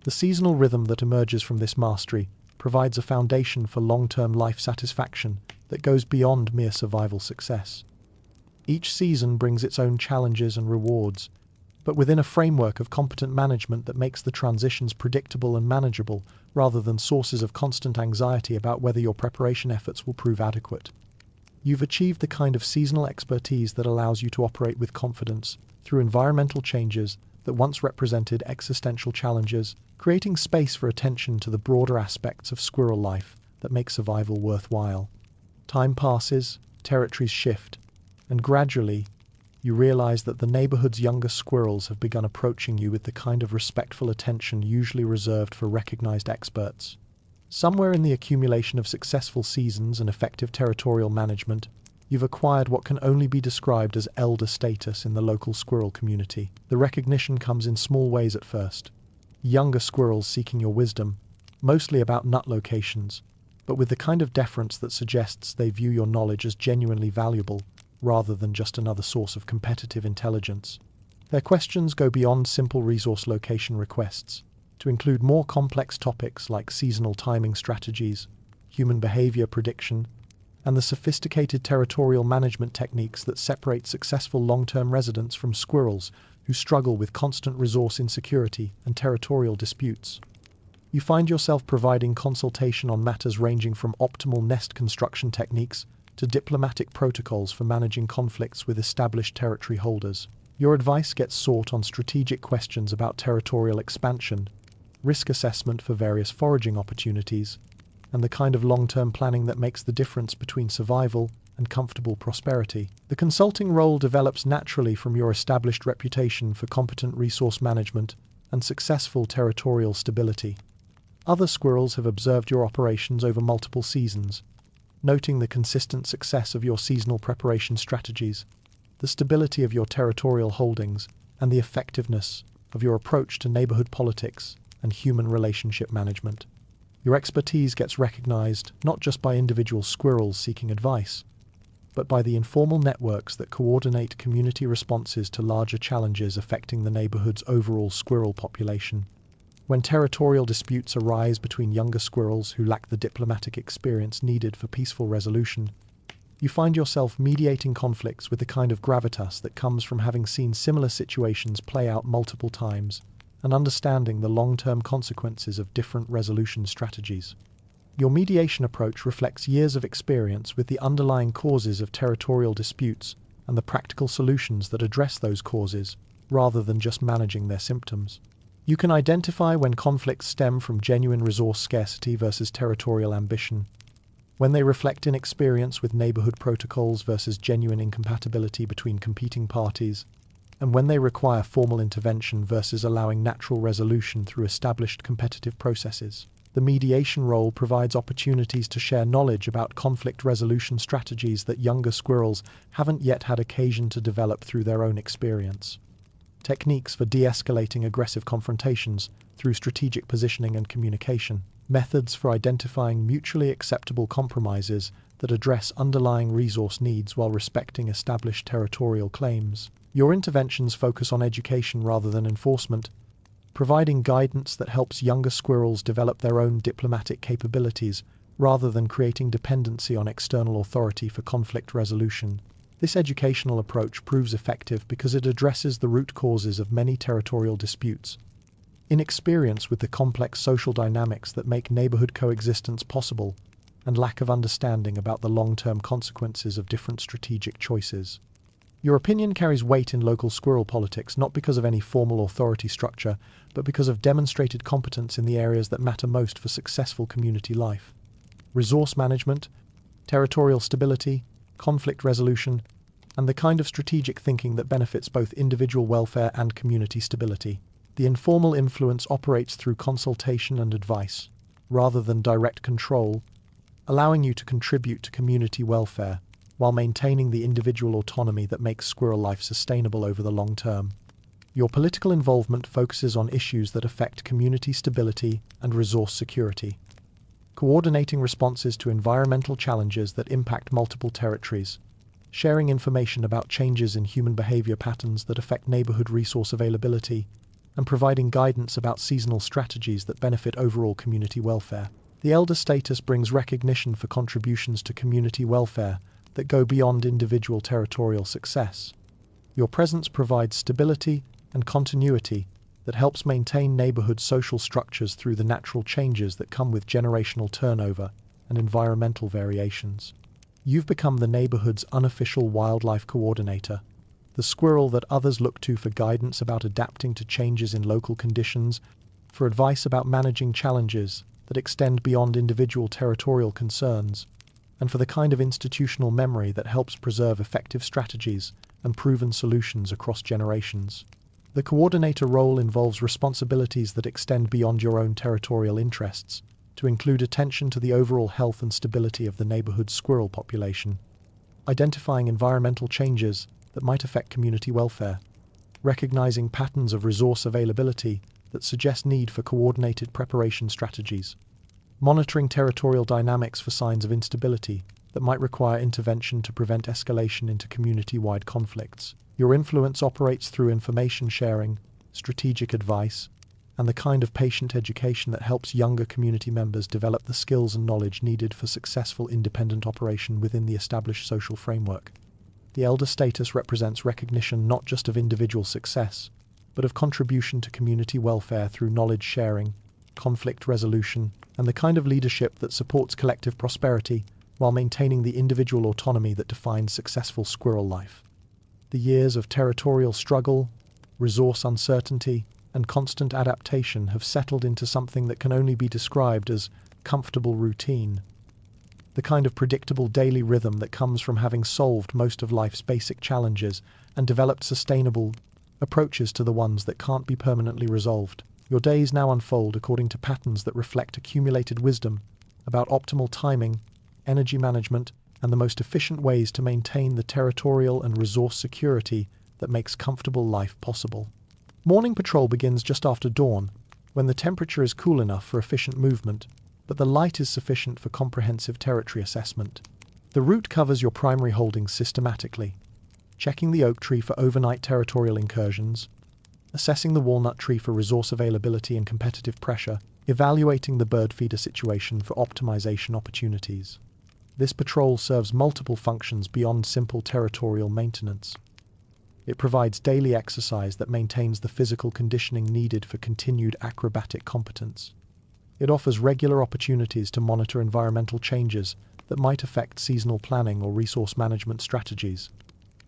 The seasonal rhythm that emerges from this mastery provides a foundation for long-term life satisfaction that goes beyond mere survival success. Each season brings its own challenges and rewards, but within a framework of competent management that makes the transitions predictable and manageable, rather than sources of constant anxiety about whether your preparation efforts will prove adequate. You've achieved the kind of seasonal expertise that allows you to operate with confidence through environmental changes that once represented existential challenges, creating space for attention to the broader aspects of squirrel life that make survival worthwhile. Time passes, territories shift, and gradually, you realize that the neighborhood's younger squirrels have begun approaching you with the kind of respectful attention usually reserved for recognized experts. Somewhere in the accumulation of successful seasons and effective territorial management, you've acquired what can only be described as elder status in the local squirrel community. The recognition comes in small ways at first. Younger squirrels seeking your wisdom, mostly about nut locations, but with the kind of deference that suggests they view your knowledge as genuinely valuable, rather than just another source of competitive intelligence. Their questions go beyond simple resource location requests to include more complex topics like seasonal timing strategies, human behavior prediction, and the sophisticated territorial management techniques that separate successful long-term residents from squirrels who struggle with constant resource insecurity and territorial disputes. You find yourself providing consultation on matters ranging from optimal nest construction techniques to diplomatic protocols for managing conflicts with established territory holders. Your advice gets sought on strategic questions about territorial expansion, risk assessment for various foraging opportunities, and the kind of long-term planning that makes the difference between survival and comfortable prosperity. The consulting role develops naturally from your established reputation for competent resource management and successful territorial stability. Other squirrels have observed your operations over multiple seasons, noting the consistent success of your seasonal preparation strategies, the stability of your territorial holdings, and the effectiveness of your approach to neighborhood politics and human relationship management. Your expertise gets recognized not just by individual squirrels seeking advice, but by the informal networks that coordinate community responses to larger challenges affecting the neighborhood's overall squirrel population. When territorial disputes arise between younger squirrels who lack the diplomatic experience needed for peaceful resolution, you find yourself mediating conflicts with the kind of gravitas that comes from having seen similar situations play out multiple times and understanding the long-term consequences of different resolution strategies. Your mediation approach reflects years of experience with the underlying causes of territorial disputes and the practical solutions that address those causes, rather than just managing their symptoms. You can identify when conflicts stem from genuine resource scarcity versus territorial ambition, when they reflect inexperience with neighborhood protocols versus genuine incompatibility between competing parties, and when they require formal intervention versus allowing natural resolution through established competitive processes. The mediation role provides opportunities to share knowledge about conflict resolution strategies that younger squirrels haven't yet had occasion to develop through their own experience. Techniques for de-escalating aggressive confrontations through strategic positioning and communication. Methods for identifying mutually acceptable compromises that address underlying resource needs while respecting established territorial claims. Your interventions focus on education rather than enforcement, providing guidance that helps younger squirrels develop their own diplomatic capabilities rather than creating dependency on external authority for conflict resolution. This educational approach proves effective because it addresses the root causes of many territorial disputes. Inexperience with the complex social dynamics that make neighborhood coexistence possible, and lack of understanding about the long-term consequences of different strategic choices. Your opinion carries weight in local squirrel politics not because of any formal authority structure, but because of demonstrated competence in the areas that matter most for successful community life: resource management, territorial stability, conflict resolution, and the kind of strategic thinking that benefits both individual welfare and community stability. The informal influence operates through consultation and advice, rather than direct control, allowing you to contribute to community welfare while maintaining the individual autonomy that makes squirrel life sustainable over the long term. Your political involvement focuses on issues that affect community stability and resource security, coordinating responses to environmental challenges that impact multiple territories, sharing information about changes in human behavior patterns that affect neighborhood resource availability, and providing guidance about seasonal strategies that benefit overall community welfare. The elder status brings recognition for contributions to community welfare that go beyond individual territorial success. Your presence provides stability and continuity that helps maintain neighborhood social structures through the natural changes that come with generational turnover and environmental variations. You've become the neighborhood's unofficial wildlife coordinator, the squirrel that others look to for guidance about adapting to changes in local conditions, for advice about managing challenges that extend beyond individual territorial concerns, and for the kind of institutional memory that helps preserve effective strategies and proven solutions across generations. The coordinator role involves responsibilities that extend beyond your own territorial interests, to include attention to the overall health and stability of the neighborhood's squirrel population, identifying environmental changes that might affect community welfare, recognizing patterns of resource availability that suggest need for coordinated preparation strategies, monitoring territorial dynamics for signs of instability, that might require intervention to prevent escalation into community-wide conflicts. Your influence operates through information sharing, strategic advice, and the kind of patient education that helps younger community members develop the skills and knowledge needed for successful independent operation within the established social framework. The elder status represents recognition not just of individual success, but of contribution to community welfare through knowledge sharing, conflict resolution, and the kind of leadership that supports collective prosperity while maintaining the individual autonomy that defines successful squirrel life. The years of territorial struggle, resource uncertainty, and constant adaptation have settled into something that can only be described as comfortable routine. The kind of predictable daily rhythm that comes from having solved most of life's basic challenges and developed sustainable approaches to the ones that can't be permanently resolved. Your days now unfold according to patterns that reflect accumulated wisdom about optimal timing, energy management, and the most efficient ways to maintain the territorial and resource security that makes comfortable life possible. Morning patrol begins just after dawn, when the temperature is cool enough for efficient movement, but the light is sufficient for comprehensive territory assessment. The route covers your primary holdings systematically, checking the oak tree for overnight territorial incursions, assessing the walnut tree for resource availability and competitive pressure, evaluating the bird feeder situation for optimization opportunities. This patrol serves multiple functions beyond simple territorial maintenance. It provides daily exercise that maintains the physical conditioning needed for continued acrobatic competence. It offers regular opportunities to monitor environmental changes that might affect seasonal planning or resource management strategies.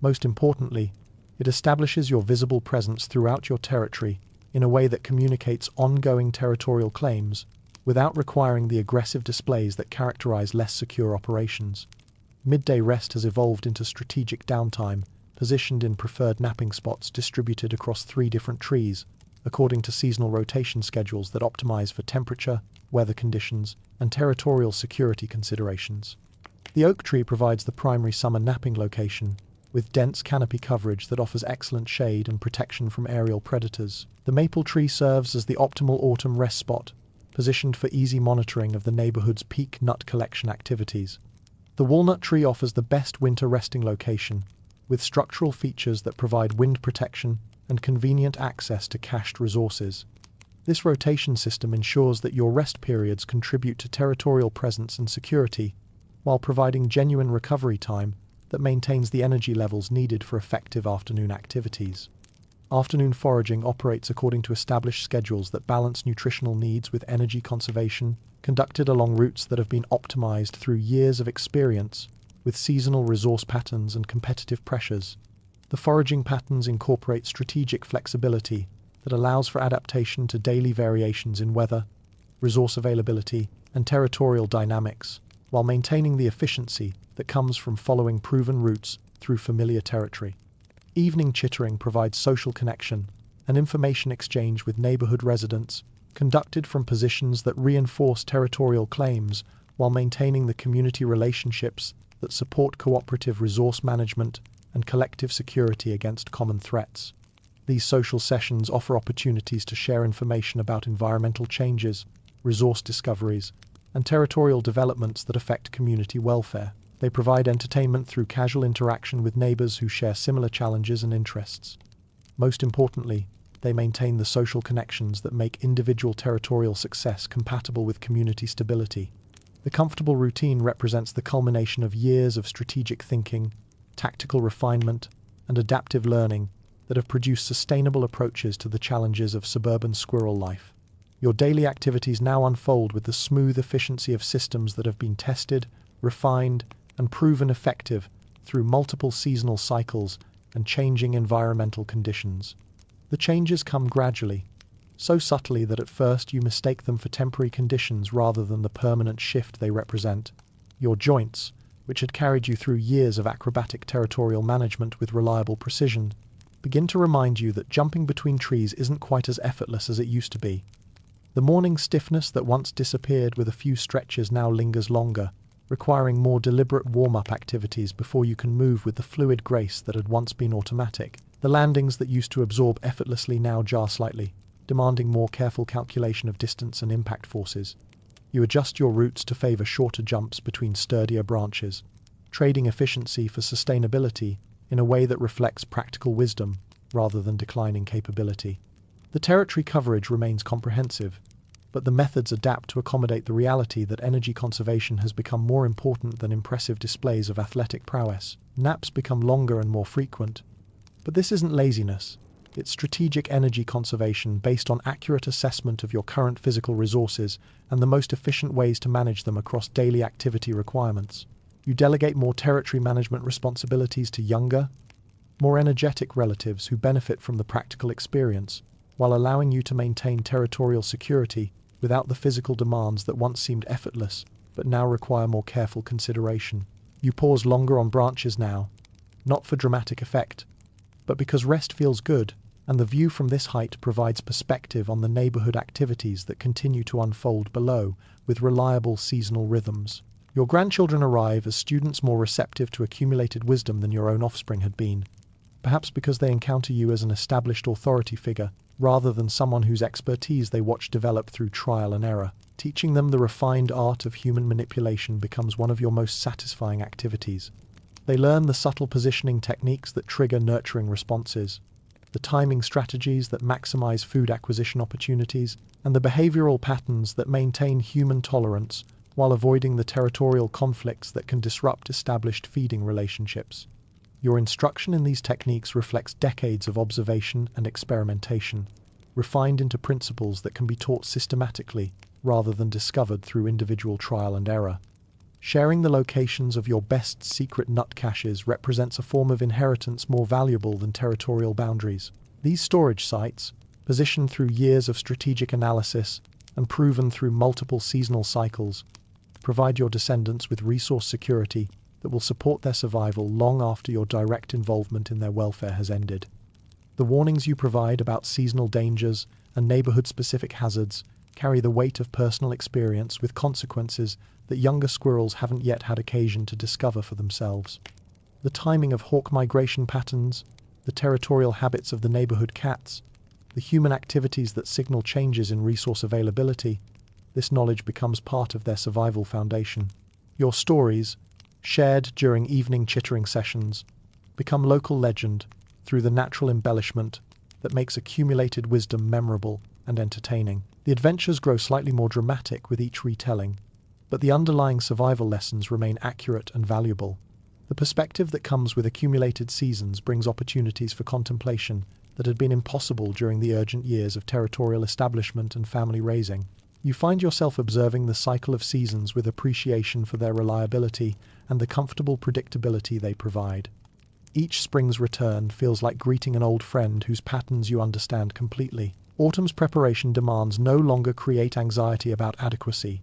Most importantly, it establishes your visible presence throughout your territory in a way that communicates ongoing territorial claims without requiring the aggressive displays that characterize less secure operations. Midday rest has evolved into strategic downtime, positioned in preferred napping spots distributed across 3 different trees, according to seasonal rotation schedules that optimize for temperature, weather conditions, and territorial security considerations. The oak tree provides the primary summer napping location, with dense canopy coverage that offers excellent shade and protection from aerial predators. The maple tree serves as the optimal autumn rest spot, positioned for easy monitoring of the neighborhood's peak nut collection activities. The walnut tree offers the best winter resting location, with structural features that provide wind protection and convenient access to cached resources. This rotation system ensures that your rest periods contribute to territorial presence and security, while providing genuine recovery time that maintains the energy levels needed for effective afternoon activities. Afternoon foraging operates according to established schedules that balance nutritional needs with energy conservation, conducted along routes that have been optimized through years of experience with seasonal resource patterns and competitive pressures. The foraging patterns incorporate strategic flexibility that allows for adaptation to daily variations in weather, resource availability, and territorial dynamics, while maintaining the efficiency that comes from following proven routes through familiar territory. Evening chittering provides social connection and information exchange with neighborhood residents, conducted from positions that reinforce territorial claims while maintaining the community relationships that support cooperative resource management and collective security against common threats. These social sessions offer opportunities to share information about environmental changes, resource discoveries, and territorial developments that affect community welfare. They provide entertainment through casual interaction with neighbors who share similar challenges and interests. Most importantly, they maintain the social connections that make individual territorial success compatible with community stability. The comfortable routine represents the culmination of years of strategic thinking, tactical refinement, and adaptive learning that have produced sustainable approaches to the challenges of suburban squirrel life. Your daily activities now unfold with the smooth efficiency of systems that have been tested, refined, and proven effective through multiple seasonal cycles and changing environmental conditions. The changes come gradually, so subtly that at first you mistake them for temporary conditions rather than the permanent shift they represent. Your joints, which had carried you through years of acrobatic territorial management with reliable precision, begin to remind you that jumping between trees isn't quite as effortless as it used to be. The morning stiffness that once disappeared with a few stretches now lingers longer, requiring more deliberate warm-up activities before you can move with the fluid grace that had once been automatic. The landings that used to absorb effortlessly now jar slightly, demanding more careful calculation of distance and impact forces. You adjust your routes to favor shorter jumps between sturdier branches, trading efficiency for sustainability in a way that reflects practical wisdom rather than declining capability. The territory coverage remains comprehensive, but the methods adapt to accommodate the reality that energy conservation has become more important than impressive displays of athletic prowess. Naps become longer and more frequent, but this isn't laziness. It's strategic energy conservation based on accurate assessment of your current physical resources and the most efficient ways to manage them across daily activity requirements. You delegate more territory management responsibilities to younger, more energetic relatives who benefit from the practical experience, while allowing you to maintain territorial security without the physical demands that once seemed effortless but now require more careful consideration. You pause longer on branches now, not for dramatic effect, but because rest feels good, and the view from this height provides perspective on the neighborhood activities that continue to unfold below with reliable seasonal rhythms. Your grandchildren arrive as students more receptive to accumulated wisdom than your own offspring had been, perhaps because they encounter you as an established authority figure rather than someone whose expertise they watch develop through trial and error. Teaching them the refined art of human manipulation becomes one of your most satisfying activities. They learn the subtle positioning techniques that trigger nurturing responses, the timing strategies that maximize food acquisition opportunities, and the behavioral patterns that maintain human tolerance while avoiding the territorial conflicts that can disrupt established feeding relationships. Your instruction in these techniques reflects decades of observation and experimentation, refined into principles that can be taught systematically rather than discovered through individual trial and error. Sharing the locations of your best secret nut caches represents a form of inheritance more valuable than territorial boundaries. These storage sites, positioned through years of strategic analysis and proven through multiple seasonal cycles, provide your descendants with resource security that will support their survival long after your direct involvement in their welfare has ended. The warnings you provide about seasonal dangers and neighborhood-specific hazards carry the weight of personal experience with consequences that younger squirrels haven't yet had occasion to discover for themselves. The timing of hawk migration patterns, the territorial habits of the neighborhood cats, the human activities that signal changes in resource availability, this knowledge becomes part of their survival foundation. Your stories, shared during evening chittering sessions, become local legend through the natural embellishment that makes accumulated wisdom memorable and entertaining. The adventures grow slightly more dramatic with each retelling, but the underlying survival lessons remain accurate and valuable. The perspective that comes with accumulated seasons brings opportunities for contemplation that had been impossible during the urgent years of territorial establishment and family raising. You find yourself observing the cycle of seasons with appreciation for their reliability and the comfortable predictability they provide. Each spring's return feels like greeting an old friend whose patterns you understand completely. Autumn's preparation demands no longer create anxiety about adequacy.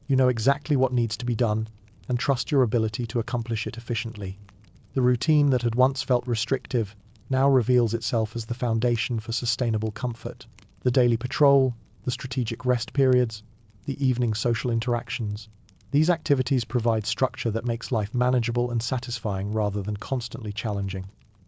You know exactly what needs to be done and trust your ability to accomplish it efficiently. The routine that had once felt restrictive now reveals itself as the foundation for sustainable comfort. The daily patrol, the strategic rest periods, the evening social interactions. These activities provide structure that makes life manageable and satisfying rather than constantly challenging.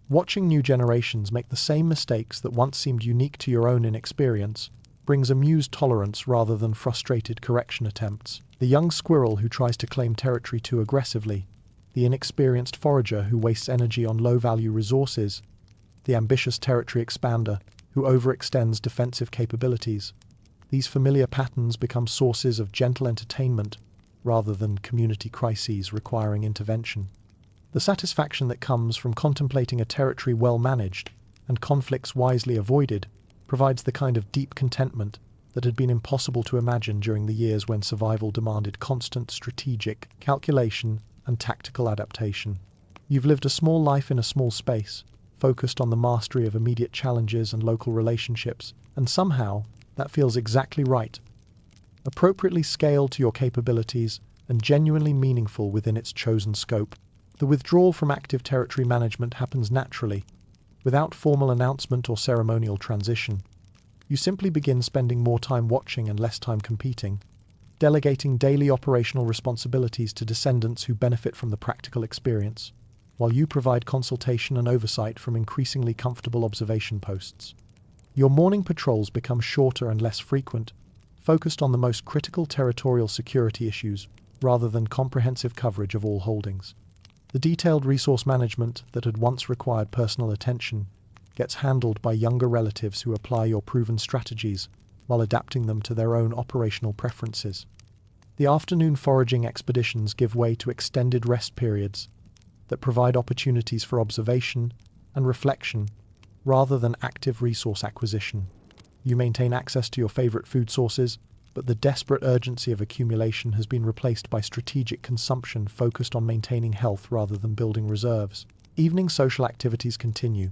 Watching new generations make the same mistakes that once seemed unique to your own inexperience brings amused tolerance rather than frustrated correction attempts. The young squirrel who tries to claim territory too aggressively, the inexperienced forager who wastes energy on low-value resources, the ambitious territory expander who overextends defensive capabilities. These familiar patterns become sources of gentle entertainment rather than community crises requiring intervention. The satisfaction that comes from contemplating a territory well managed and conflicts wisely avoided provides the kind of deep contentment that had been impossible to imagine during the years when survival demanded constant strategic calculation and tactical adaptation. You've lived a small life in a small space, focused on the mastery of immediate challenges and local relationships, and somehow that feels exactly right. Appropriately scaled to your capabilities and genuinely meaningful within its chosen scope. The withdrawal from active territory management happens naturally, without formal announcement or ceremonial transition. You simply begin spending more time watching and less time competing, delegating daily operational responsibilities to descendants who benefit from the practical experience, while you provide consultation and oversight from increasingly comfortable observation posts. Your morning patrols become shorter and less frequent, focused on the most critical territorial security issues rather than comprehensive coverage of all holdings. The detailed resource management that had once required personal attention gets handled by younger relatives who apply your proven strategies while adapting them to their own operational preferences. The afternoon foraging expeditions give way to extended rest periods that provide opportunities for observation and reflection rather than active resource acquisition. You maintain access to your favorite food sources, but the desperate urgency of accumulation has been replaced by strategic consumption focused on maintaining health rather than building reserves. Evening social activities continue,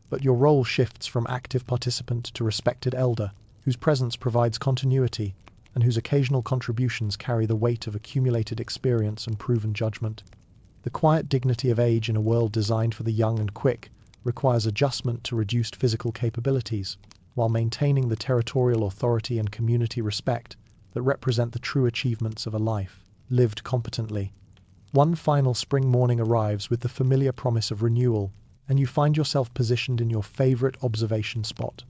but your role shifts from active participant to respected elder, whose presence provides continuity and whose occasional contributions carry the weight of accumulated experience and proven judgment. The quiet dignity of age in a world designed for the young and quick requires adjustment to reduced physical capabilities, while maintaining the territorial authority and community respect that represent the true achievements of a life lived competently. One final spring morning arrives with the familiar promise of renewal, and you find yourself positioned in your favorite observation spot,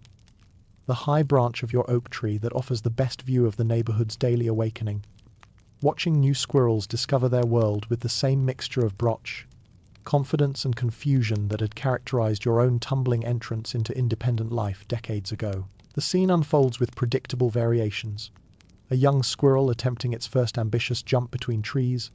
the high branch of your oak tree that offers the best view of the neighborhood's daily awakening. Watching new squirrels discover their world with the same mixture of brotch, confidence and confusion that had characterized your own tumbling entrance into independent life decades ago. The scene unfolds with predictable variations. A young squirrel attempting its first ambitious jump between trees,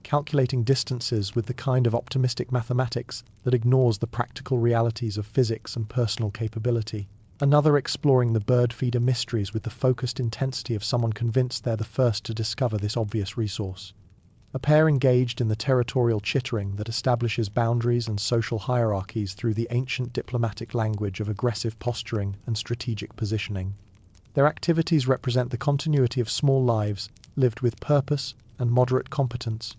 calculating distances with the kind of optimistic mathematics that ignores the practical realities of physics and personal capability. Another exploring the bird feeder mysteries with the focused intensity of someone convinced they're the first to discover this obvious resource. A pair engaged in the territorial chittering that establishes boundaries and social hierarchies through the ancient diplomatic language of aggressive posturing and strategic positioning. Their activities represent the continuity of small lives lived with purpose and moderate competence,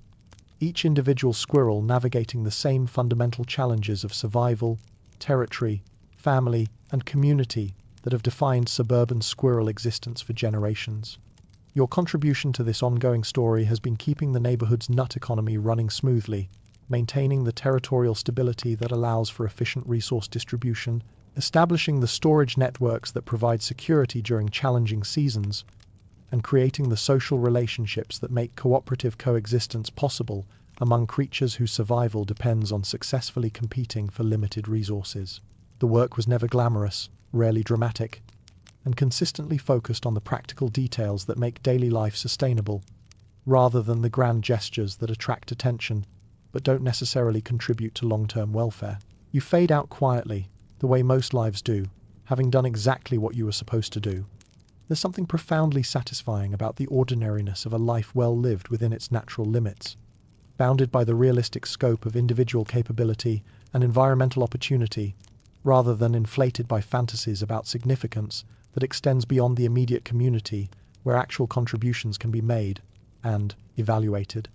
each individual squirrel navigating the same fundamental challenges of survival, territory, family, and community that have defined suburban squirrel existence for generations. Your contribution to this ongoing story has been keeping the neighborhood's nut economy running smoothly, maintaining the territorial stability that allows for efficient resource distribution, establishing the storage networks that provide security during challenging seasons, and creating the social relationships that make cooperative coexistence possible among creatures whose survival depends on successfully competing for limited resources. The work was never glamorous, rarely dramatic, and consistently focused on the practical details that make daily life sustainable, rather than the grand gestures that attract attention but don't necessarily contribute to long-term welfare. You fade out quietly, the way most lives do, having done exactly what you were supposed to do. There's something profoundly satisfying about the ordinariness of a life well lived within its natural limits, bounded by the realistic scope of individual capability and environmental opportunity, rather than inflated by fantasies about significance that extends beyond the immediate community where actual contributions can be made and evaluated.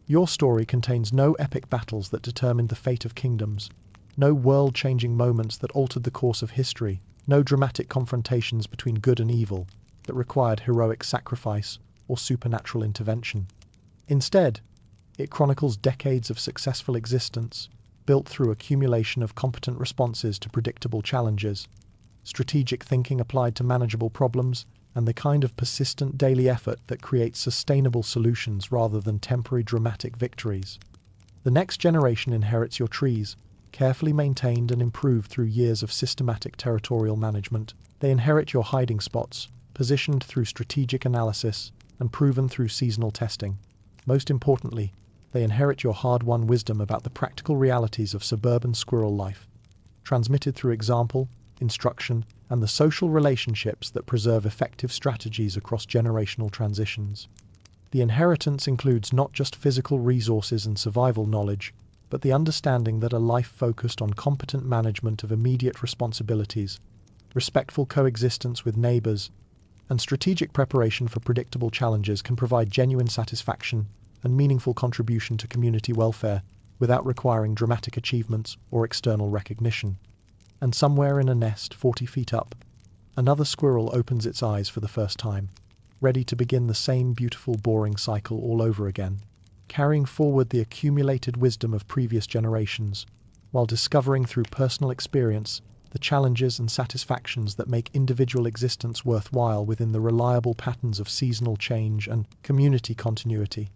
Your story contains no epic battles that determined the fate of kingdoms, no world-changing moments that altered the course of history, no dramatic confrontations between good and evil that required heroic sacrifice or supernatural intervention. Instead, it chronicles decades of successful existence, built through accumulation of competent responses to predictable challenges, strategic thinking applied to manageable problems, and the kind of persistent daily effort that creates sustainable solutions rather than temporary dramatic victories. The next generation inherits your trees, carefully maintained and improved through years of systematic territorial management. They inherit your hiding spots, positioned through strategic analysis and proven through seasonal testing. Most importantly, they inherit your hard-won wisdom about the practical realities of suburban squirrel life, transmitted through example, instruction, and the social relationships that preserve effective strategies across generational transitions. The inheritance includes not just physical resources and survival knowledge, but the understanding that a life focused on competent management of immediate responsibilities, respectful coexistence with neighbors, and strategic preparation for predictable challenges can provide genuine satisfaction and meaningful contribution to community welfare without requiring dramatic achievements or external recognition. And somewhere in a nest 40 feet up, another squirrel opens its eyes for the first time, ready to begin the same beautiful, boring cycle all over again, carrying forward the accumulated wisdom of previous generations, while discovering through personal experience the challenges and satisfactions that make individual existence worthwhile within the reliable patterns of seasonal change and community continuity.